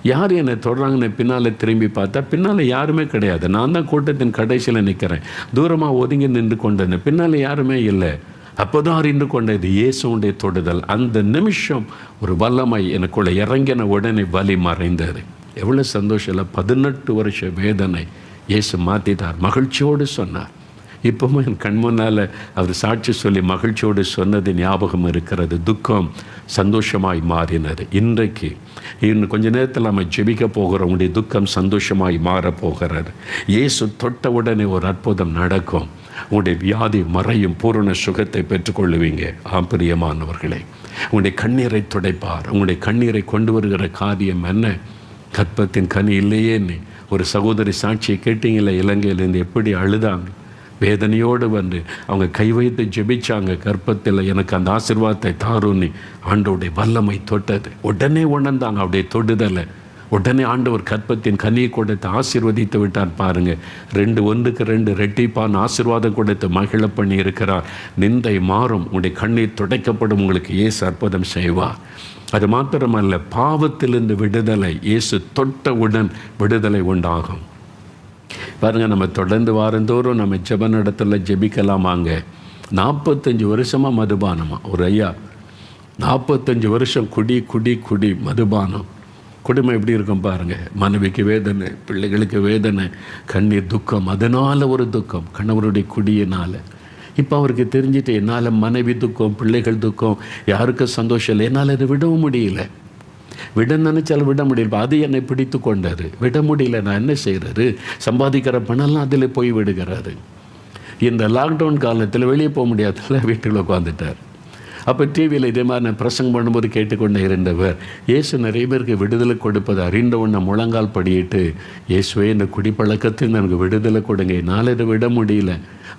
யார் என்னை தொடராங்கன்னு பின்னால் திரும்பி பார்த்தா பின்னால் யாருமே கிடையாது. நான் தான் கூட்டத்தின் கடைசியில் நிற்கிறேன். தூரமாக ஒதுங்கி நின்று கொண்டேன், பின்னால் யாருமே இல்லை. அப்போதான் அறிந்து கொண்டது இயேசுடைய தொடுதல். அந்த நிமிஷம் ஒரு வல்லமை எனக்குள்ளே இறங்கின உடனே வலி மறைந்தது. எவ்வளோ சந்தோஷம் இல்லை. 18 வருஷ வேதனை இயேசு மாற்றிட்டார். மகிழ்ச்சியோடு சொன்னார், இப்பவும் என் கண் முன்னால் அவர் சாட்சி சொல்லி மகிழ்ச்சியோடு சொன்னது ஞாபகம் இருக்கிறது. துக்கம் சந்தோஷமாய் மாறினது. இன்றைக்கு இன்னும் கொஞ்ச நேரத்தில் நம்ம ஜெபிக்க போகிறோம். உங்களுடைய துக்கம் சந்தோஷமாய் மாறப்போகிறது. இயேசு தொட்ட உடனே ஒரு அற்புதம் நடக்கும். உங்களுடைய வியாதி மறையும், பூரண சுகத்தை பெற்றுக்கொள்ளுவீங்க. பிரியமானவர்களே, உங்களுடைய கண்ணீரை துடைப்பார். உங்களுடைய கண்ணீரை கொண்டு வருகிற காரியம் என்ன? கற்பத்தின் கனி இல்லையேன்னு ஒரு சகோதரி சாட்சியை கேட்டீங்களே, இலங்கையிலேருந்து எப்படி அழுதாங்க. வேதனையோடு வந்து அவங்க கை வைத்து ஜெபிச்சாங்க. கர்ப்பத்தில் எனக்கு அந்த ஆசீர்வாதத்தை தாருன்னு ஆண்டவருடைய வல்லமை தொட்டது. உடனே உணர்ந்தாங்க அவருடைய தொடுதலை. உடனே ஆண்டவர் கற்பத்தின் கனியை கொடுத்து ஆசீர்வதித்து விட்டார். பாருங்கள், 2 ரெட்டிப்பான ஆசீர்வாதம் கொடுத்து மகிழ பண்ணி இருக்கிறார். நிந்தை மாறும், உங்களுடைய கண்ணீர் துடைக்கப்படும். உங்களுக்கு இயேசு அற்புதம் செய்வார். அது மாத்திரமல்ல, பாவத்திலிருந்து விடுதலை. இயேசு தொட்டவுடன் விடுதலை உண்டாகும். பாருங்கள், நம்ம தொடர்ந்து வாரந்தோறும் நம்ம ஜெப நடத்துல ஜெபிக்கலாமாங்க. 45 வருஷமாக மதுபானமா ஒரு ஐயா, 45 வருஷம் குடி மதுபானம். குடும்பம் எப்படி இருக்கும் பாருங்கள். மனைவிக்கு வேதனை, பிள்ளைகளுக்கு வேதனை, கண்ணீர், துக்கம். அதனால் ஒரு துக்கம் கணவருடைய குடியினால். இப்போ அவருக்கு தெரிஞ்சுட்டு என்னால் மனைவி துக்கம், பிள்ளைகள் துக்கம், யாருக்கும் சந்தோஷம் இல்லை, என்னால் அதை விடவும் முடியல. விட நினைச்சாலும் விட முடியல. அது என்னை பிடித்து கொண்டாரு. விட முடியல. நான் என்ன செய்கிறது? சம்பாதிக்கிற பணம்லாம் அதில் போய் விடுகிறாரு. இந்த லாக்டவுன் காலத்தில் வெளியே போக முடியாதுல்ல, வீட்டில் உட்காந்துட்டார். அப்போ டிவியில் இதே மாதிரி நான் பிரசங்கம் பண்ணும்போது கேட்டுக்கொண்டே இருந்தவர், இயேசு நிறைய பேருக்கு விடுதலை கொடுப்பது அறிந்த உடனே முழங்கால் படியிட்டு, இயேசுவே இந்த குடிப்பழக்கத்தில் எனக்கு விடுதலை கொடுங்க, என்னால் இதை விட முடியல,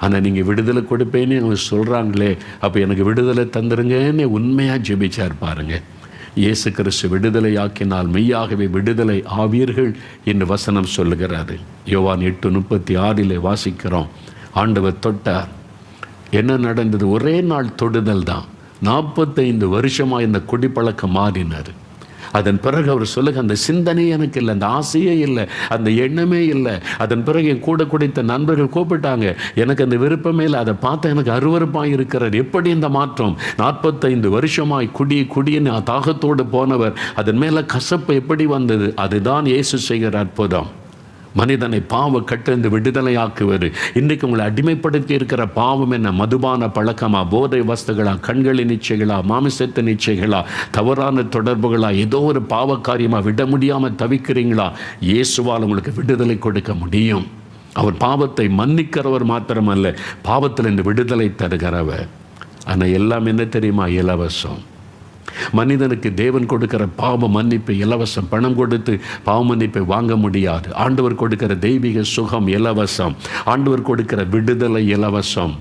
ஆனால் நீங்கள் விடுதலை கொடுப்பேன்னு அவங்க சொல்கிறாங்களே, அப்போ எனக்கு விடுதலை தந்துருங்கன்னு உண்மையாக ஜெபிச்சார். பாருங்கள், இயேசு கிறிஸ்து விடுதலையாக்கினால் மெய்யாகவே விடுதலை ஆவீர்கள் என்று வசனம் சொல்லுகிறாரு. யோவான் 8:36 வாசிக்கிறோம். ஆண்டவர் தொட்டார். என்ன நடந்தது? ஒரே நாள் தொடுதல் தான். 45 வருஷமாக இந்த குடிப்பழக்கம் மாறினார். அதன் பிறகு அவர் சொல்லுங்க, அந்த சிந்தனை எனக்கு இல்லை, அந்த ஆசையே இல்லை, அந்த எண்ணமே இல்லை. அதன் பிறகு என் கூட குடித்த நண்பர்கள் கூப்பிட்டாங்க, எனக்கு அந்த விருப்பமே இல்லை. அதை பார்த்தா எனக்கு அருவருப்பாக இருக்கிறார். எப்படி இந்த மாற்றம்? 45 வருஷமாய் குடின்னு தாகத்தோடு போனவர், அதன் மேலே கசப்பு எப்படி வந்தது? அதுதான் இயேசு செய்கிற அற்புதம். மனிதனை பாவ கட்டிருந்து விடுதலையாக்குவது. இன்றைக்கு உங்களை அடிமைப்படுத்தி இருக்கிற பாவம் என்ன? மதுபான பழக்கமா, போதை வஸ்துகளா, கண்களின் இச்சைகளா, மாமிசத்தின் இச்சைகளா, தவறான தொடர்புகளா, ஏதோ ஒரு பாவ காரியமா விட முடியாமல் தவிக்கிறீங்களா? இயேசுவால் உங்களுக்கு விடுதலை கொடுக்க முடியும். அவர் பாவத்தை மன்னிக்கிறவர் மாத்திரமல்ல, பாவத்திலிருந்து விடுதலை தருகிறவர். ஆனால் எல்லாம் என்ன தெரியுமா? இலவசம். மனிதனுக்கு தேவன் கொடுக்கிற பாவ மன்னிப்பு இலவசம். பணம் கொடுத்து பாவ மன்னிப்பை வாங்க முடியாது. ஆண்டவர் கொடுக்கிற தெய்வீக சுகம் இலவசம். ஆண்டவர் கொடுக்கிற விடுதலை இலவசம்.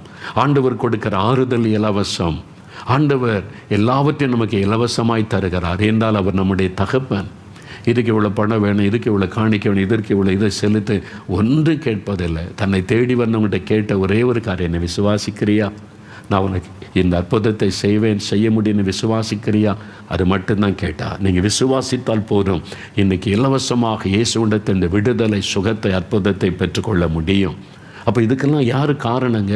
ஆண்டவர் கொடுக்கிற ஆறுதல் இலவசம். ஆண்டவர் எல்லாவற்றையும் நமக்கு இலவசமாய் தருகிறார். என்றால் அவர் நம்முடைய தகப்பன். இதுக்கு இவ்வளோ பணம் வேணும், இதுக்கு இவ்வளோ காணிக்க வேணும், இதற்கு இவ்வளோ இதை செலுத்து ஒன்று கேட்பதில்லை. தன்னை தேடி வந்தவங்கள்ட்ட கேட்ட ஒரே ஒரு காரியம், என்னை விசுவாசிக்கிறியா? நான் உனக்கு இந்த அற்புதத்தை செய்ய முடியும்னு விசுவாசிக்கிறியா? அது மட்டும்தான் கேட்டா. நீங்கள் விசுவாசித்தால் போதும். இன்றைக்கி இலவசமாக இயேசுவிடத்தில் இந்த விடுதலை, சுகத்தை, அற்புதத்தை பெற்றுக்கொள்ள முடியும். அப்போ இதுக்கெல்லாம் யார் காரணங்க?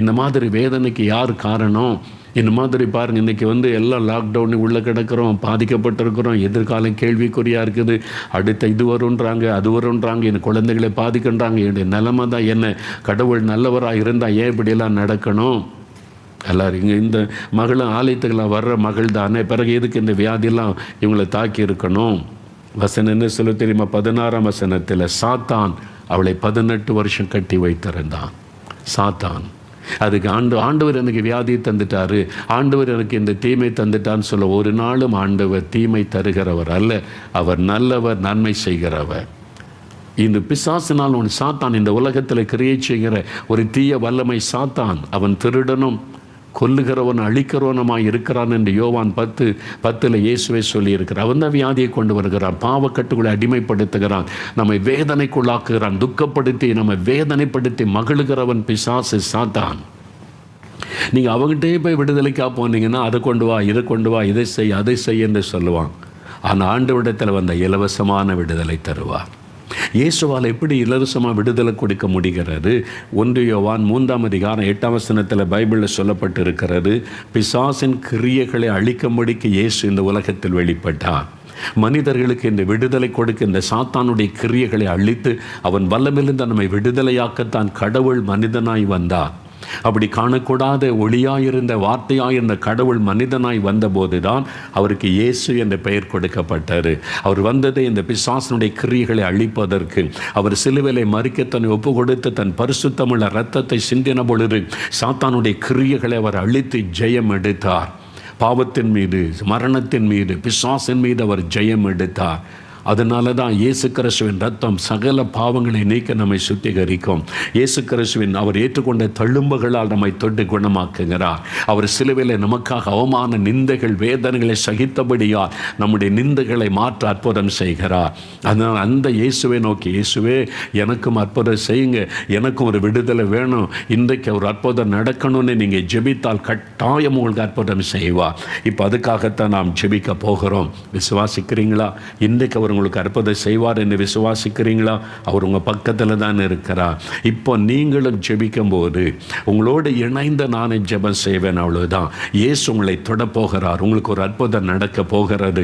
இந்த மாதிரி வேதனைக்கு யார் காரணம்? இந்த மாதிரி பாருங்கள், இன்றைக்கி எல்லாம் லாக்டவுனு உள்ளே கிடக்கிறோம், பாதிக்கப்பட்டிருக்கிறோம், எதிர்காலம் கேள்விக்குறியாக இருக்குது. அடுத்த இது வருன்றாங்க, அது வருன்றாங்க, என் குழந்தைகளை பாதிக்கின்றாங்க. என்னுடைய நிலைமை தான் என்ன? கடவுள் நல்லவராக இருந்தால் ஏன் இப்படியெல்லாம் நடக்கணும்? எல்லோரும் இங்கே இந்த மகளும் ஆலயத்துக்கெல்லாம் வர்ற மகள் தானே, பிறகு எதுக்கு இந்த வியாதியெல்லாம் இவங்களை தாக்கி இருக்கணும்? வசனம் என்ன சொல்ல தெரியுமா? 16ஆம் வசனத்தில், சாத்தான் அவளை 18 வருஷம் கட்டி வைத்திருந்தான். சாத்தான். அதுக்கு ஆண்டவர் எனக்கு வியாதியை தந்துட்டாரு, ஆண்டவர் எனக்கு இந்த தீமை தந்துட்டான்னு சொல்ல ஒரு நாளும் ஆண்டவர் தீமை தருகிறவர் அல்ல. அவர் நல்லவர், நன்மை செய்கிறவர். இந்த பிசாசினால் ஒன்று சாத்தான் இந்த உலகத்தில் கிரியை செய்கிற ஒரு தீய வல்லமை சாத்தான். அவன் திருடனும் கொல்லுகிறவன் அழிக்கிறவனுமாய் இருக்கிறான் என்று யோவான் 10:10 இயேசுவை சொல்லியிருக்கிறார். அவன் தான் வியாதியை கொண்டு வருகிறான், பாவக்கட்டுகளை அடிமைப்படுத்துகிறான், நம்மை வேதனைக்குள்ளாக்குகிறான், துக்கப்படுத்தி நம்மை வேதனைப்படுத்தி மகிழுகிறவன் பிசாசு சாத்தான். நீங்கள் அவங்ககிட்டே போய் விடுதலைக்காக போனீங்கன்னா அதை கொண்டு வா, இதை கொண்டு வா, இதை செய், அதை செய் என்று சொல்லுவான். ஆனால் ஆண்டவரிடத்தில் வந்த இலவசமான விடுதலை தருவார். இயேசுவால் எப்படி இலவசமாக விடுதலை கொடுக்க முடிகிறது? 1 யோவான் 3ஆம் அதிகாரம் 8ஆம் வசனத்தில் பைபிளில் சொல்லப்பட்டு இருக்கிறது, பிசாசின் கிரியைகளை அழிக்கும்படிக்கு இயேசு இந்த உலகத்தில் வெளிப்பட்டார். மனிதர்களுக்கு இந்த விடுதலை கொடுக்க இந்த சாத்தானுடைய கிரியைகளை அழித்து அவன் வல்லமிருந்த நம்மை விடுதலையாக்கத்தான் கடவுள் மனிதனாய் வந்தார். அப்படி காணக்கூடாத ஒளியாயிருந்த வார்த்தையாயிருந்த கடவுள் மனிதனாய் வந்தபோதுதான் அவருக்கு இயேசு என்ற பெயர் கொடுக்கப்பட்டார். அவர் வந்ததை இந்த பிசாசனுடைய கிரியைகளை அழிப்பதற்கு. அவர் சிலுவையிலே மரிக்க தன்னை ஒப்பு கொடுத்து தன் பரிசுத்தமுள்ள இரத்தத்தை சிந்தின பொழுது சாத்தானுடைய கிரியைகளை அவர் அழித்து ஜெயம் எடுத்தார். பாவத்தின் மீது, மரணத்தின் மீது, பிசாசின் மீது அவர் ஜெயம் எடுத்தார். அதனால தான் இயேசு கிறிஸ்துவின் ரத்தம் சகல பாவங்களை நீக்க நம்மை சுத்திகரிக்கும். இயேசு கிறிஸ்துவின் அவர் ஏற்றுக்கொண்ட தழும்புகளால் நம்மை தொட்டு குணமாக்குகிறார். அவர் சிலுவையில் நமக்காக அவமான நிந்தைகள் வேதனைகளை சகித்தபடியால் நம்முடைய நிந்தைகளை மாற்ற அற்புதம் செய்கிறார். அதனால் அந்த இயேசுவை நோக்கி, இயேசுவே எனக்கும் அற்புதம் செய்யுங்க, எனக்கும் ஒரு விடுதலை வேணும், இன்றைக்கு ஒரு அற்புதம் நடக்கணும்னு நீங்கள் ஜெபித்தால் கட்டாயம் உங்களுக்கு அற்புதம் செய்வார். இப்போ அதுக்காகத்தான் நாம் ஜெபிக்க போகிறோம். விசுவாசிக்கிறீங்களா? இன்றைக்கு அவர் உங்களுக்கு அற்புதம் செய்வார் என்று விசுவாசிக்கிறீங்களா? அவர் உங்கள் பக்கத்தில் தான் இருக்கிறார். இப்போ நீங்களும் ஜெபிக்கும் போது உங்களோடு இணைந்த நானே ஜெபம் செய்வேன். அவ்வளவுதான். இயேசு உங்களை தொட போகிறார். உங்களுக்கு ஒரு அற்புதம் நடக்க போகிறது.